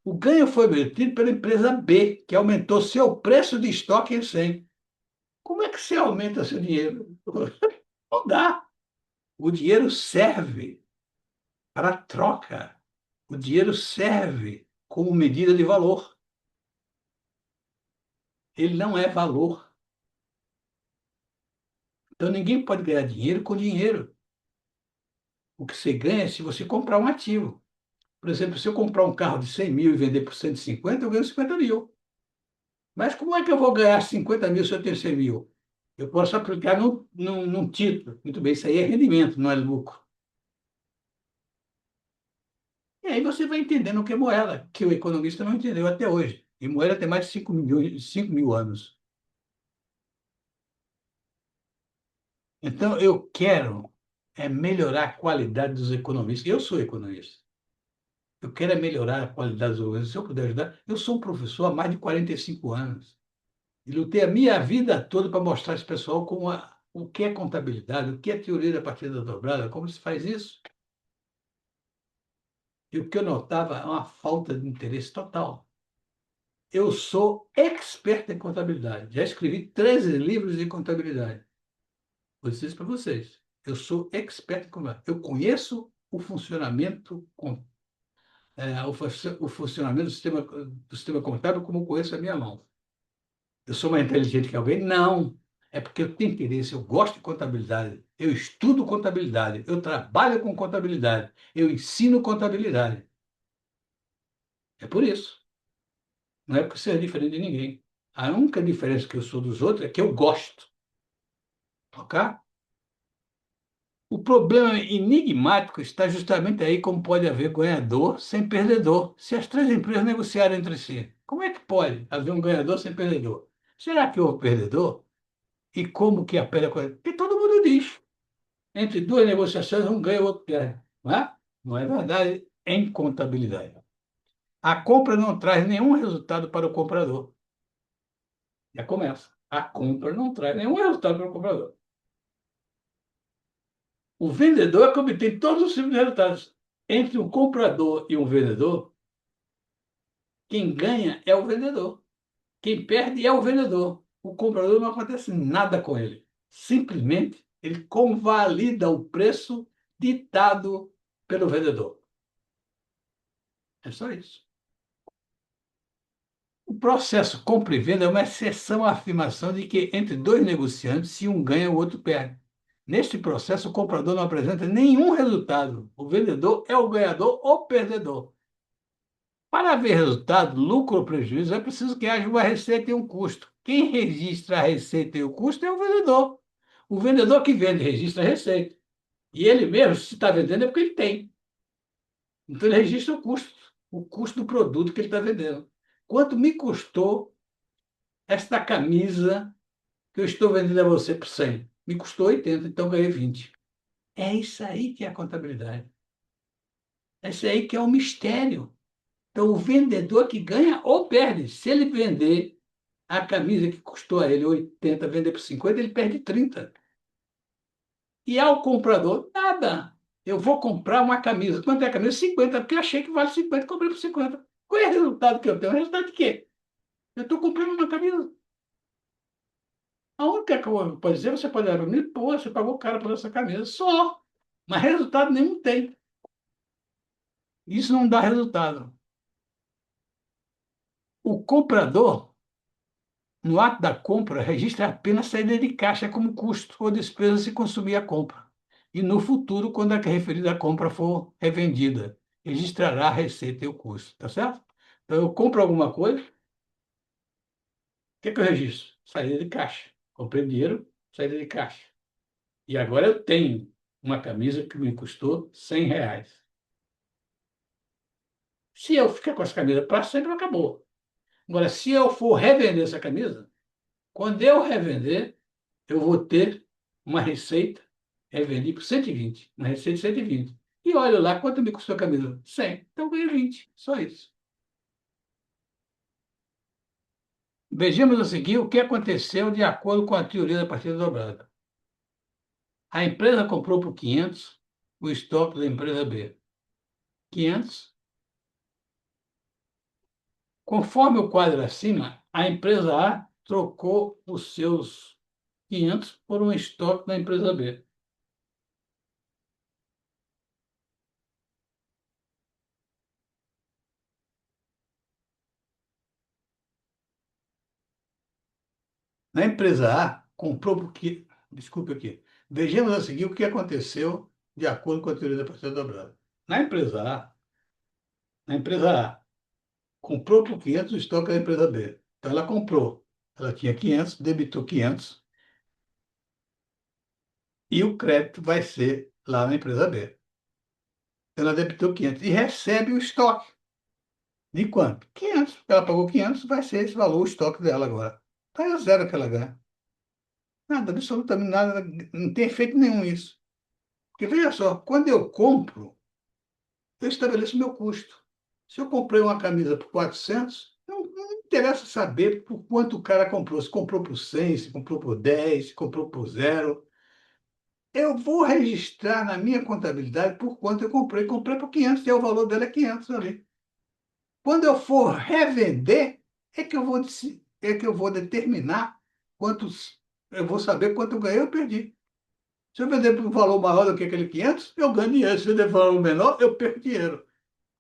Speaker 1: O ganho foi obtido pela empresa B, que aumentou seu preço de estoque em 100. Como é que você aumenta seu dinheiro? Não dá. O dinheiro serve para troca. O dinheiro serve como medida de valor. Ele não é valor. Então ninguém pode ganhar dinheiro com dinheiro. O que você ganha é se você comprar um ativo. Por exemplo, se eu comprar um carro de 100 mil e vender por 150, eu ganho 50 mil. Mas como é que eu vou ganhar 50 mil se eu tenho 100 mil? Eu posso aplicar num título. Muito bem, isso aí é rendimento, não é lucro. E aí você vai entendendo o que é moeda, que o economista não entendeu até hoje. E moeda tem mais de 5 mil anos. Então, eu quero melhorar a qualidade dos economistas. Eu sou economista. Eu quero melhorar a qualidade dos economistas. Se eu puder ajudar, eu sou um professor há mais de 45 anos. E lutei a minha vida toda para mostrar esse pessoal o que é contabilidade, o que é teoria da partida dobrada, como se faz isso. E o que eu notava é uma falta de interesse total. Eu sou expert em contabilidade. Já escrevi 13 livros de contabilidade. Vou dizer isso para vocês. Eu sou expert em contabilidade. Eu conheço o funcionamento, o funcionamento do sistema contábil como eu conheço a minha mão. Eu sou mais inteligente que alguém? Não. É porque eu tenho interesse, eu gosto de contabilidade, eu estudo contabilidade, eu trabalho com contabilidade, eu ensino contabilidade. É por isso. Não é porque seja diferente de ninguém. A única diferença que eu sou dos outros é que eu gosto. Ok? O problema enigmático está justamente aí como pode haver ganhador sem perdedor, se as três empresas negociarem entre si. Como é que pode haver um ganhador sem perdedor? Será que houve perdedor? E como que a pele é coisa? Porque todo mundo diz. Entre duas negociações, um ganha, o outro perde. Não é? Não é verdade em contabilidade. A compra não traz nenhum resultado para o comprador. Já começa. A compra não traz nenhum resultado para o comprador. O vendedor é que obtém todos os tipos de resultados. Entre um comprador e um vendedor, quem ganha é o vendedor. Quem perde é o vendedor. O comprador não acontece nada com ele. Simplesmente ele convalida o preço ditado pelo vendedor. É só isso. O processo compra e venda é uma exceção à afirmação de que entre dois negociantes, se um ganha, o outro perde. Neste processo, o comprador não apresenta nenhum resultado. O vendedor é o ganhador ou perdedor. Para haver resultado, lucro ou prejuízo, é preciso que haja uma receita e um custo. Quem registra a receita e o custo é o vendedor. O vendedor que vende registra a receita. E ele mesmo, se está vendendo, é porque ele tem. Então, ele registra o custo do produto que ele está vendendo. Quanto me custou esta camisa que eu estou vendendo a você por 100? Me custou 80, então ganhei 20. É isso aí que é a contabilidade. É isso aí que é o mistério. Então, o vendedor que ganha ou perde. Se ele vender a camisa que custou a ele 80, vender por 50, ele perde 30. E ao comprador, nada. Eu vou comprar uma camisa. Quanto é a camisa? 50, porque eu achei que vale 50, comprei por 50. Qual é o resultado que eu tenho? O resultado de quê? Eu estou comprando uma camisa. A única coisa que pode dizer, você pode olhar para mim, pô, você pagou caro por essa camisa. Só. Mas resultado nenhum tem. Isso não dá resultado. O comprador, no ato da compra, registra apenas saída de caixa como custo ou despesa se consumir a compra. E no futuro, quando a referida compra for revendida, registrará a receita e o custo. Tá certo? Então, eu compro alguma coisa, o que é que eu registro? Saída de caixa. Comprei dinheiro, saída de caixa. E agora eu tenho uma camisa que me custou R$ 100. Se eu ficar com essa camisa para sempre, acabou. Agora, se eu for revender essa camisa, quando eu revender, eu vou ter uma receita, revendi por 120, uma receita de 120. E olha lá quanto me custou a camisa. 100. Então eu ganhei 20. Só isso. Vejamos a seguir o que aconteceu de acordo com a teoria da partida dobrada. A empresa comprou por 500 o estoque da empresa B. 500. Conforme o quadro acima, a empresa A trocou os seus 500 por um estoque da empresa B. Na empresa A, comprou porque. Desculpe aqui. Vejamos a seguir o que aconteceu de acordo com a teoria da partida dobrada. Na empresa A, na empresa A, comprou por 500 o estoque da empresa B. Então, ela comprou. Ela tinha 500, debitou 500 e o crédito vai ser lá na empresa B. Ela debitou 500 e recebe o estoque. De quanto? 500. Ela pagou 500, vai ser esse valor o estoque dela agora. Então, é zero que ela ganha. Nada, absolutamente nada, não tem efeito nenhum isso. Porque veja só, quando eu compro, eu estabeleço meu custo. Se eu comprei uma camisa por 400, não me interessa saber por quanto o cara comprou. Se comprou por 100, se comprou por 10, se comprou por zero. Eu vou registrar na minha contabilidade por quanto eu comprei. Comprei por 500, e o valor dela é 500 ali. Quando eu for revender, é que eu vou determinar quantos, eu vou saber quanto eu ganhei ou perdi. Se eu vender por um valor maior do que aquele 500, eu ganho dinheiro. Se eu vender por um valor menor, eu perco dinheiro.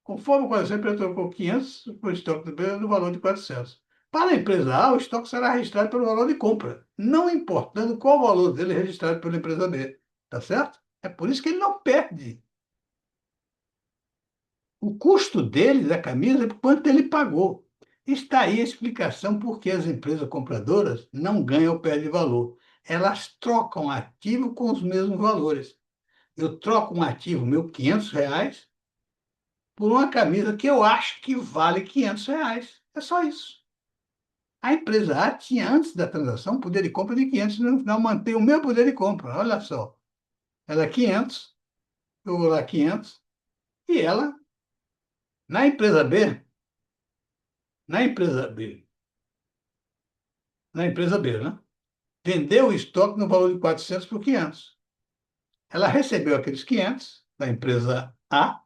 Speaker 1: Conforme, por exemplo, eu trocou 500, o estoque da empresa no valor de 400. Para a empresa A, o estoque será registrado pelo valor de compra, não importando qual o valor dele registrado pela empresa B. Tá certo? É por isso que ele não perde. O custo dele, da camisa, é por quanto ele pagou. Está aí a explicação por que as empresas compradoras não ganham ou perdem valor. Elas trocam ativo com os mesmos valores. Eu troco um ativo meu, R$ 500, por uma camisa que eu acho que vale R$ 500. É só isso. A empresa A tinha, antes da transação, poder de compra de 500, e no final mantém o meu poder de compra. Olha só. Ela é 500, eu vou lá 500, e ela, na empresa B, na empresa B, na empresa B, né? Vendeu o estoque no valor de 400 por 500. Ela recebeu aqueles 500 da empresa A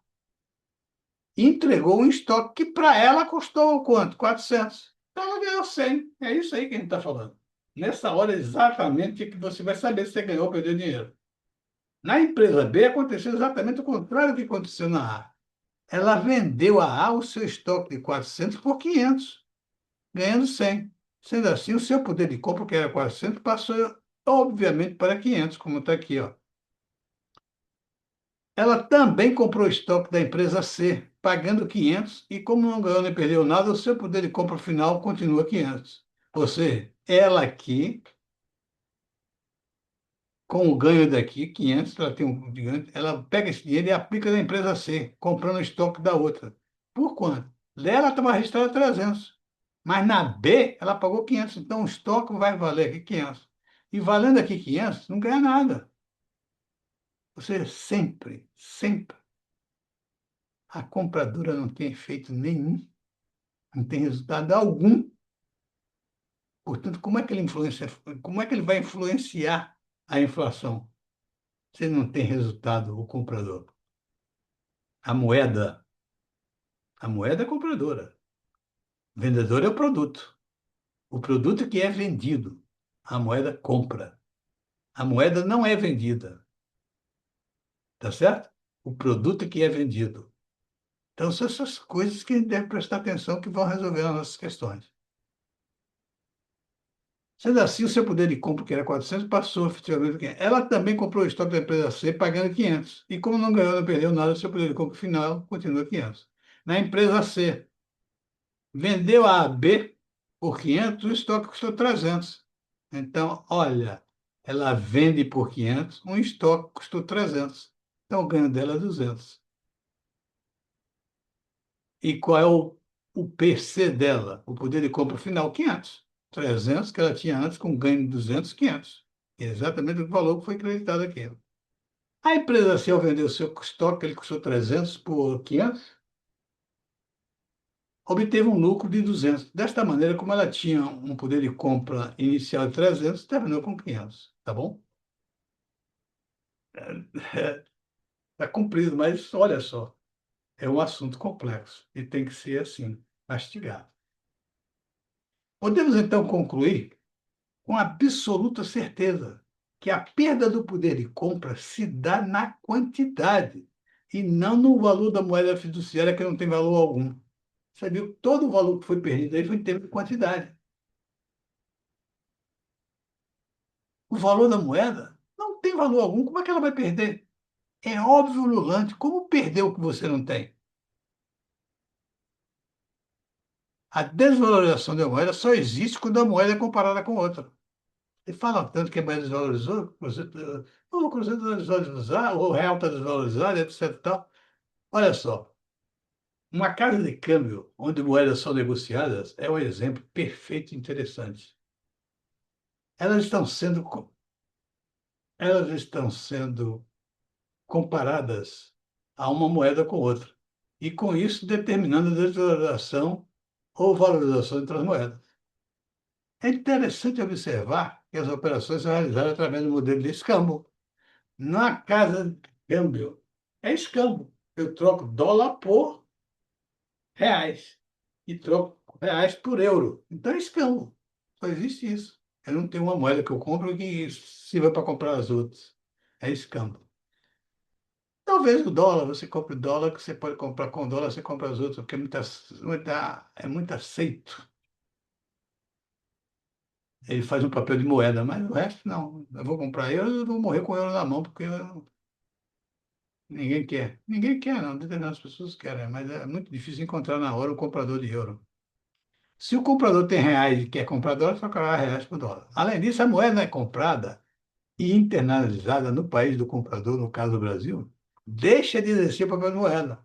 Speaker 1: e entregou um estoque que para ela custou quanto? 400. Então ela ganhou 100. É isso aí que a gente está falando. Nessa hora, exatamente, é que você vai saber se você ganhou ou perdeu dinheiro. Na empresa B, aconteceu exatamente o contrário do que aconteceu na A. Ela vendeu a A o seu estoque de 400 por 500, ganhando 100. Sendo assim, o seu poder de compra, que era 400, passou, obviamente, para 500, como está aqui, ó. Ela também comprou estoque da empresa C, pagando 500, e como não ganhou nem perdeu nada, o seu poder de compra final continua 500. Ou seja, ela aqui, com o ganho daqui, 500, ela tem um ganho, ela pega esse dinheiro e aplica na empresa C, comprando o estoque da outra. Por quanto? Dela estava registrado 300, mas na B ela pagou 500, então o estoque vai valer aqui 500. E valendo aqui 500, não ganha nada. Ou seja, sempre, sempre, a compradora não tem efeito nenhum, não tem resultado algum. Portanto, como é que ele vai influenciar a inflação se não tem resultado o comprador? A moeda, a moeda é compradora. O vendedor é o produto. O produto que é vendido, a moeda compra. A moeda não é vendida, tá certo? O produto que é vendido. Então, são essas coisas que a gente deve prestar atenção que vão resolver as nossas questões. Sendo assim, o seu poder de compra, que era 400, passou efetivamente para 500. Ela também comprou o estoque da empresa C pagando 500. E como não ganhou, não perdeu nada, o seu poder de compra final continua 500. Na empresa C, vendeu a B por 500, o estoque custou 300. Então, olha, ela vende por 500, um estoque custou 300. Então, o ganho dela é 200. E qual é o PC dela? O poder de compra final, 500. 300 que ela tinha antes, com ganho de 200, 500. Exatamente o valor que foi acreditado aqui. A empresa, se ao vender o seu estoque, ele custou 300 por 500, obteve um lucro de 200. Desta maneira, como ela tinha um poder de compra inicial de 300, terminou com 500. Tá bom? Está cumprido, mas olha só, é um assunto complexo e tem que ser assim, mastigado. Podemos então concluir com absoluta certeza que a perda do poder de compra se dá na quantidade e não no valor da moeda fiduciária, que não tem valor algum. Você viu que todo o valor que foi perdido aí foi em termos de quantidade. O valor da moeda não tem valor algum. Como é que ela vai perder? É óbvio, Lulante, como perder o que você não tem? A desvalorização da moeda só existe quando a moeda é comparada com outra. E falam tanto que a moeda desvalorizou, o cruzeiro está desvalorizado, o real está desvalorizado, etc. e tal. Olha só, uma casa de câmbio onde moedas são negociadas é um exemplo perfeito e interessante. Elas estão sendo, elas estão sendo comparadas a uma moeda com outra, e com isso determinando a desvalorização ou valorização entre as moedas. É interessante observar que as operações são realizadas através do modelo de escambo. Na casa de câmbio, é escambo. Eu troco dólar por reais e troco reais por euro. Então é escambo. Só existe isso. Eu não tenho uma moeda que eu compro que sirva para comprar as outras. É escambo. Talvez o dólar, você compre o dólar, que você pode comprar com dólar, você compra as outras, porque é muito aceito. Ele faz um papel de moeda, mas o resto não. Eu vou comprar euro, eu vou morrer com euro na mão, porque ninguém quer. Ninguém quer, não. Determinadas pessoas querem, mas é muito difícil encontrar na hora um comprador de euro. Se o comprador tem reais e quer comprar dólar, só pagar reais por dólar. Além disso, a moeda é comprada e internalizada no país do comprador, no caso do Brasil, deixa de exercer o papel de moeda.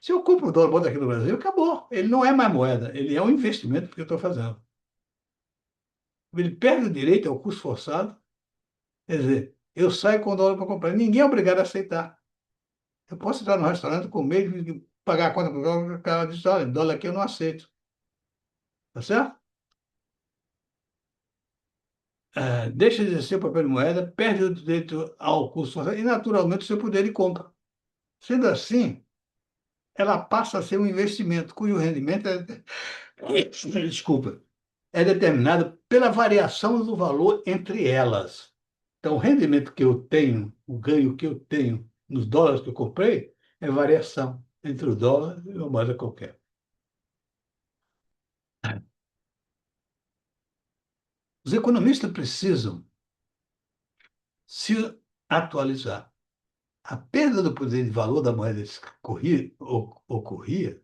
Speaker 1: Se eu compro o dólar, boto aqui no Brasil, acabou. Ele não é mais moeda, ele é um investimento que eu estou fazendo. Ele perde o direito ao custo forçado. Quer dizer, eu saio com o dólar para comprar. Ninguém é obrigado a aceitar. Eu posso entrar no restaurante, comer, e pagar a conta com o dólar, o cara diz, olha, dólar aqui eu não aceito. Tá certo? Deixa de exercer o papel de moeda, perde o direito ao custo forçado e, naturalmente, o seu poder de compra. Sendo assim, ela passa a ser um investimento cujo rendimento desculpa, é determinado pela variação do valor entre elas. Então, o rendimento que eu tenho, o ganho que eu tenho nos dólares que eu comprei, é variação entre o dólar e uma moeda qualquer. Os economistas precisam se atualizar. A perda do poder de valor da moeda ocorria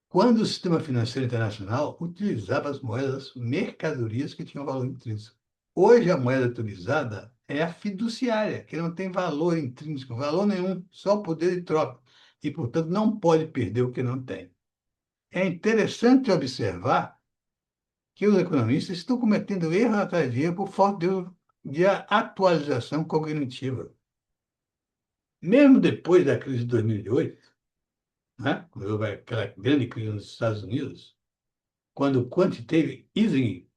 Speaker 1: quando o sistema financeiro internacional utilizava as moedas mercadorias que tinham valor intrínseco. Hoje, a moeda utilizada é a fiduciária, que não tem valor intrínseco, valor nenhum, só o poder de troca. E, portanto, não pode perder o que não tem. É interessante observar que os economistas estão cometendo erro atrás de erro por falta de atualização cognitiva. Mesmo depois da crise de 2008, né, quando houve aquela grande crise nos Estados Unidos, quando o quantitative easing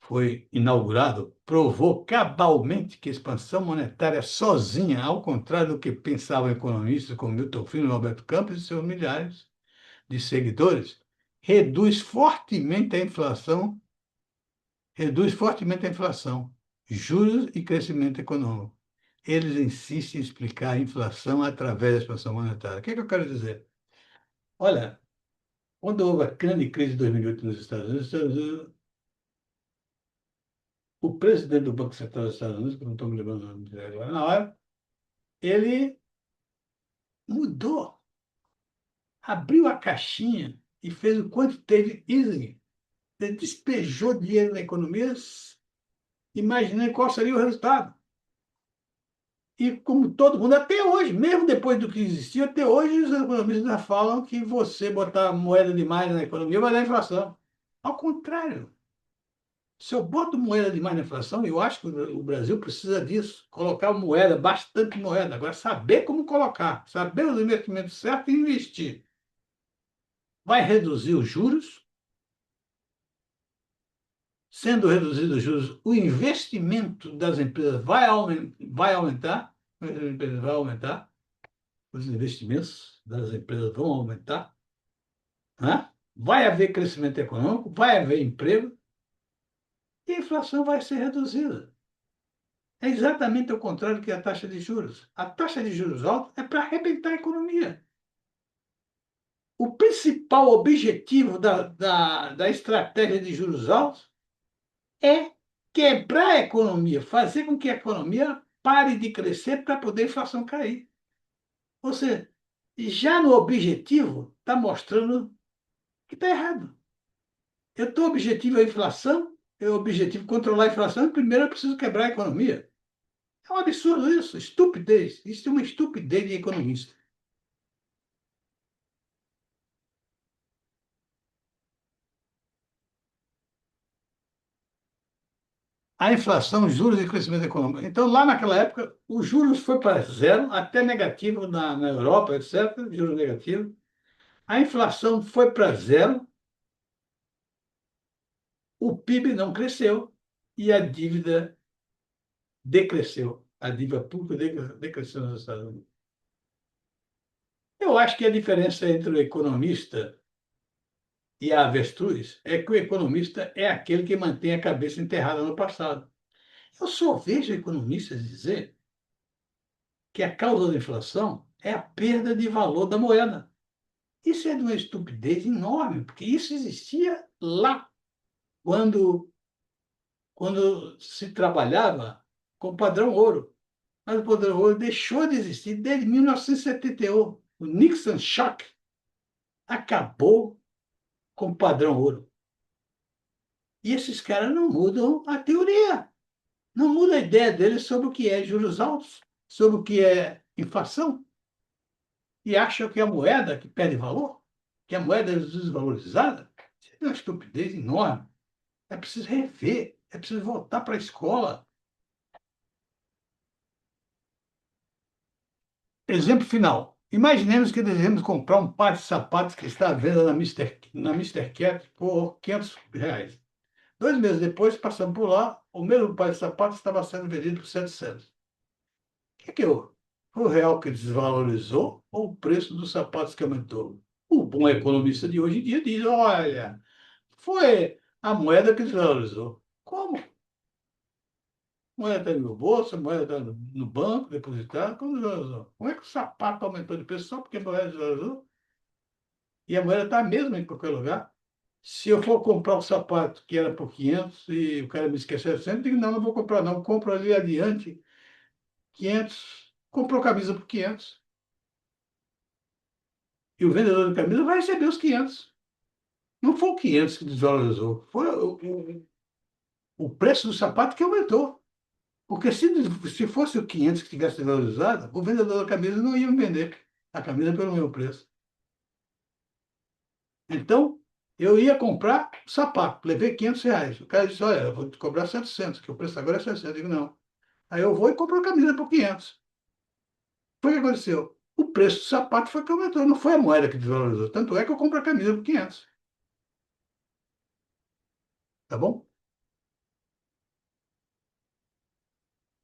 Speaker 1: foi inaugurado, provou cabalmente que a expansão monetária sozinha, ao contrário do que pensavam economistas como Milton Friedman, Roberto Campos e seus milhares de seguidores, reduz fortemente a inflação, reduz fortemente a inflação, juros e crescimento econômico. Eles insistem em explicar a inflação através da expansão monetária. O que é que eu quero dizer? Olha, quando houve a grande crise de 2008 nos Estados Unidos, o presidente do Banco Central dos Estados Unidos, que eu não estou me lembrando o nome dele agora na hora, ele mudou, abriu a caixinha e fez o quantitative easing. Ele despejou dinheiro na economia, imaginando qual seria o resultado. E como todo mundo, até hoje, mesmo depois do que existiu, até hoje os economistas ainda falam que você botar moeda demais na economia vai dar inflação. Ao contrário, se eu boto moeda demais na inflação, eu acho que o Brasil precisa disso. Colocar moeda, bastante moeda. Agora, saber como colocar, saber os investimentos certos e investir. Vai reduzir os juros. Sendo reduzidos os juros, o investimento das empresas vai aumentar. As empresas vão aumentar. Os investimentos das empresas vão aumentar. Né? Vai haver crescimento econômico, vai haver emprego e a inflação vai ser reduzida. É exatamente o contrário que a taxa de juros. A taxa de juros alta é para arrebentar a economia. O principal objetivo da estratégia de juros altos é quebrar a economia, fazer com que a economia pare de crescer para poder a inflação cair. Ou seja, já no objetivo está mostrando que está errado. Eu estou objetivo a inflação, eu objetivo controlar a inflação, e primeiro eu preciso quebrar a economia. É um absurdo isso, estupidez. Isso é uma estupidez de economista. A inflação, juros e crescimento econômico. Então, lá naquela época, os juros foi para zero, até negativo na Europa, etc., juros negativos. A inflação foi para zero, o PIB não cresceu e a dívida decresceu. A dívida pública decresceu nos Estados Unidos. Eu acho que a diferença entre o economista e a avestruz é que o economista é aquele que mantém a cabeça enterrada no passado. Eu só vejo economistas dizer que a causa da inflação é a perda de valor da moeda. Isso é de uma estupidez enorme, porque isso existia lá, quando, quando se trabalhava com o padrão ouro. Mas o padrão ouro deixou de existir desde 1971. O Nixon Shock acabou com o padrão ouro. E esses caras não mudam a teoria, não mudam a ideia deles sobre o que é juros altos, sobre o que é inflação, e acham que a moeda que perde valor, que a moeda é desvalorizada. Isso é uma estupidez enorme. É preciso rever, é preciso voltar para a escola. Exemplo final. Imaginemos que desejamos comprar um par de sapatos que está à venda na Mister Cat por R$ 500. 2 meses depois, passando por lá, o mesmo par de sapatos estava sendo vendido por 700. Que houve? Foi o real que desvalorizou ou o preço dos sapatos que aumentou? O bom economista de hoje em dia diz, olha, foi a moeda que desvalorizou. Como? A moeda está no meu bolso, a moeda está no banco, depositada, como desvalorizou? Como é que o sapato aumentou de preço só porque a moeda desvalorizou? E a moeda está a mesma em qualquer lugar. Se eu for comprar um sapato que era por 500 e o cara me esquecer 700, eu digo, não, não vou comprar não, compro ali adiante 500, comprou camisa por 500. E o vendedor de camisa vai receber os 500. Não foi o 500 que desvalorizou, foi o preço do sapato que aumentou. Porque se fosse o 500 que tivesse desvalorizado, o vendedor da camisa não ia me vender a camisa pelo mesmo preço. Então, eu ia comprar sapato, levei R$ 500. O cara disse, olha, eu vou te cobrar 700, que o preço agora é 600. Eu digo, não. Aí eu vou e compro a camisa por 500. Foi o que aconteceu. O preço do sapato foi que aumentou, não foi a moeda que desvalorizou. Tanto é que eu compro a camisa por 500. Tá bom?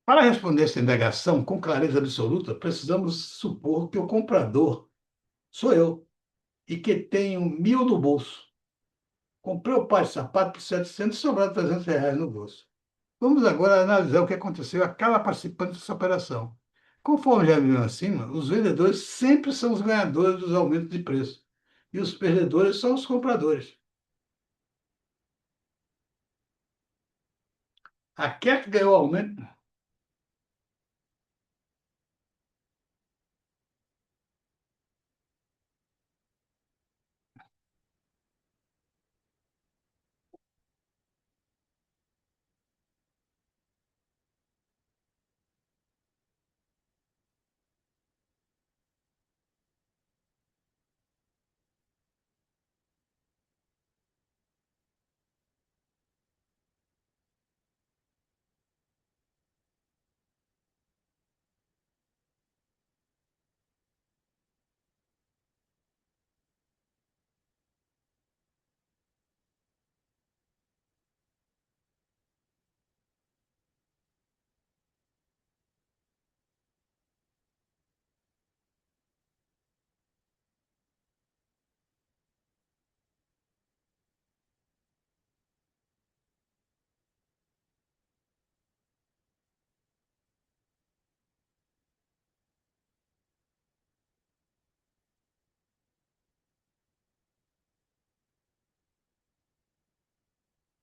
Speaker 1: Para responder essa indagação com clareza absoluta, precisamos supor que o comprador sou eu e que tenho 1.000 no bolso. Comprei o par de sapato por 700 e sobraram R$ 300 no bolso. Vamos agora analisar o que aconteceu a cada participante dessa operação. Conforme já vimos acima, os vendedores sempre são os ganhadores dos aumentos de preço e os perdedores são os compradores. A Cat ganhou aumento.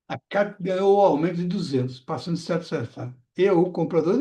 Speaker 1: A Cat ganhou o aumento de 200, passando de 700. Eu, o comprador,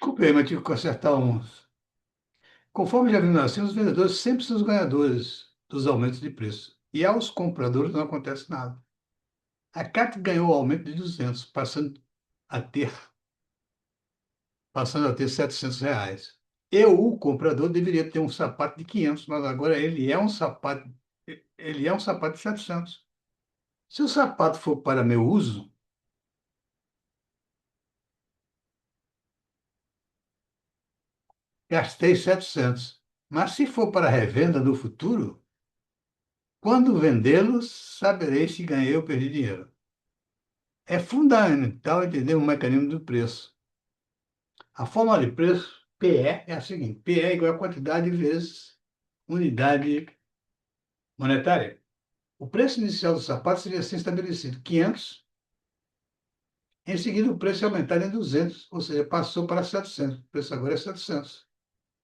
Speaker 1: Desculpe aí, mas tive que consertar uns. Conforme já vimos assim, os vendedores sempre são os ganhadores dos aumentos de preço. E aos compradores não acontece nada. A CAT ganhou o aumento de 200, a ter, passando a ter R$ 700. O comprador, deveria ter um sapato de 500, mas agora ele é um sapato de 700. Se o sapato for para meu uso, gastei 700. Mas se for para revenda no futuro, quando vendê-los, saberei se ganhei ou perdi dinheiro. É fundamental entender o mecanismo do preço. A fórmula de preço, PE, é a seguinte: PE é igual a quantidade vezes unidade monetária. O preço inicial do sapato seria assim estabelecido: 500. Em seguida, o preço é aumentado em 200, ou seja, passou para 700. O preço agora é 700.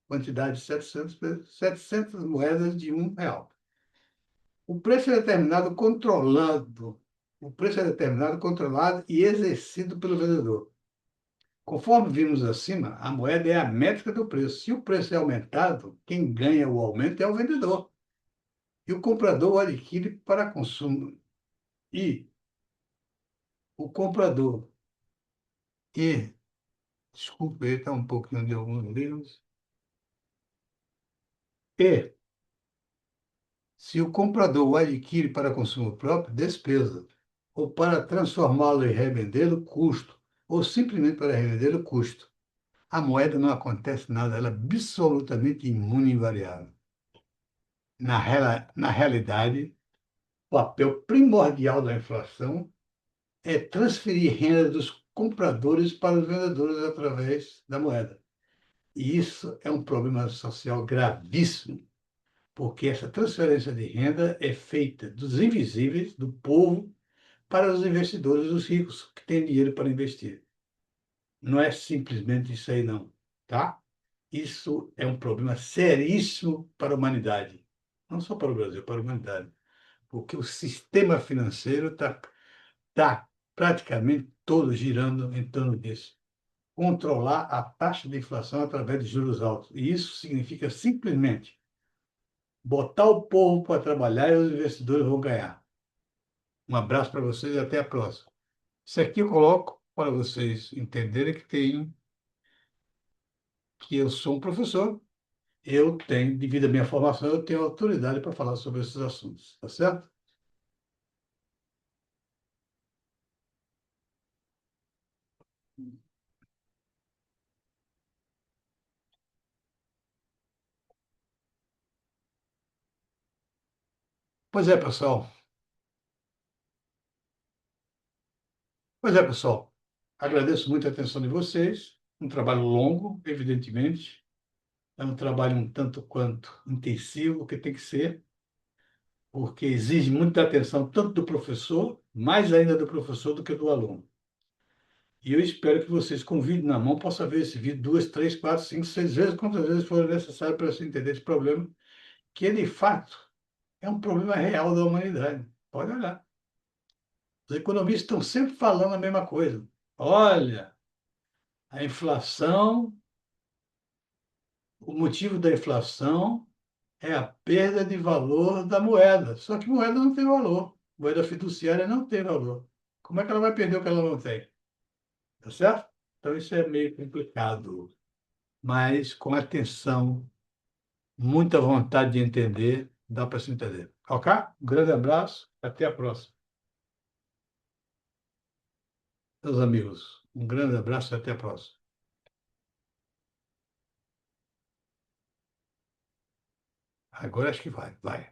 Speaker 1: Quantidade 700, 700 moedas de R$ 1. O preço é determinado controlando. O preço é determinado, controlado e exercido pelo vendedor. Conforme vimos acima, a moeda é a métrica do preço. Se o preço é aumentado, quem ganha o aumento é o vendedor. E o comprador o adquire para consumo. E o comprador, e, desculpe, está um pouquinho de alguns livros. E, se o comprador o adquire para consumo próprio, despesa. Ou para transformá-lo e revendê-lo, custo. Ou simplesmente para revendê-lo, custo. A moeda não acontece nada, ela é absolutamente imune e invariável. Na realidade, o papel primordial da inflação é transferir renda dos compradores para os vendedores através da moeda. E isso é um problema social gravíssimo, porque essa transferência de renda é feita dos invisíveis, do povo, para os investidores, os ricos, que têm dinheiro para investir. Não é simplesmente isso aí, não, tá? Isso é um problema seríssimo para a humanidade. Não só para o Brasil, para a humanidade. Porque o sistema financeiro está praticamente todo girando em torno disso. Controlar a taxa de inflação através de juros altos. E isso significa simplesmente botar o povo para trabalhar e os investidores vão ganhar. Um abraço para vocês e até a próxima. Isso aqui eu coloco para vocês entenderem que eu sou um professor, eu tenho, devido à minha formação, eu tenho autoridade para falar sobre esses assuntos, tá certo? Pois é, pessoal. Pois é, pessoal. Agradeço muito a atenção de vocês. Um trabalho longo, evidentemente. É um trabalho um tanto quanto intensivo, que tem que ser, porque exige muita atenção tanto do professor, mais ainda do professor do que do aluno. E eu espero que vocês, com o vídeo na mão, possam ver esse vídeo duas, três, quatro, cinco, seis vezes, quantas vezes for necessário para você entender esse problema, que de fato é um problema real da humanidade. Pode olhar. Os economistas estão sempre falando a mesma coisa. Olha, a inflação, o motivo da inflação é a perda de valor da moeda. Só que moeda não tem valor. Moeda fiduciária não tem valor. Como é que ela vai perder o que ela não tem? Tá certo? Então isso é meio complicado. Mas com atenção, muita vontade de entender, dá para se entender. Ok? Um grande abraço, até a próxima. Meus amigos, um grande abraço e até a próxima. Agora acho que vai. Vai.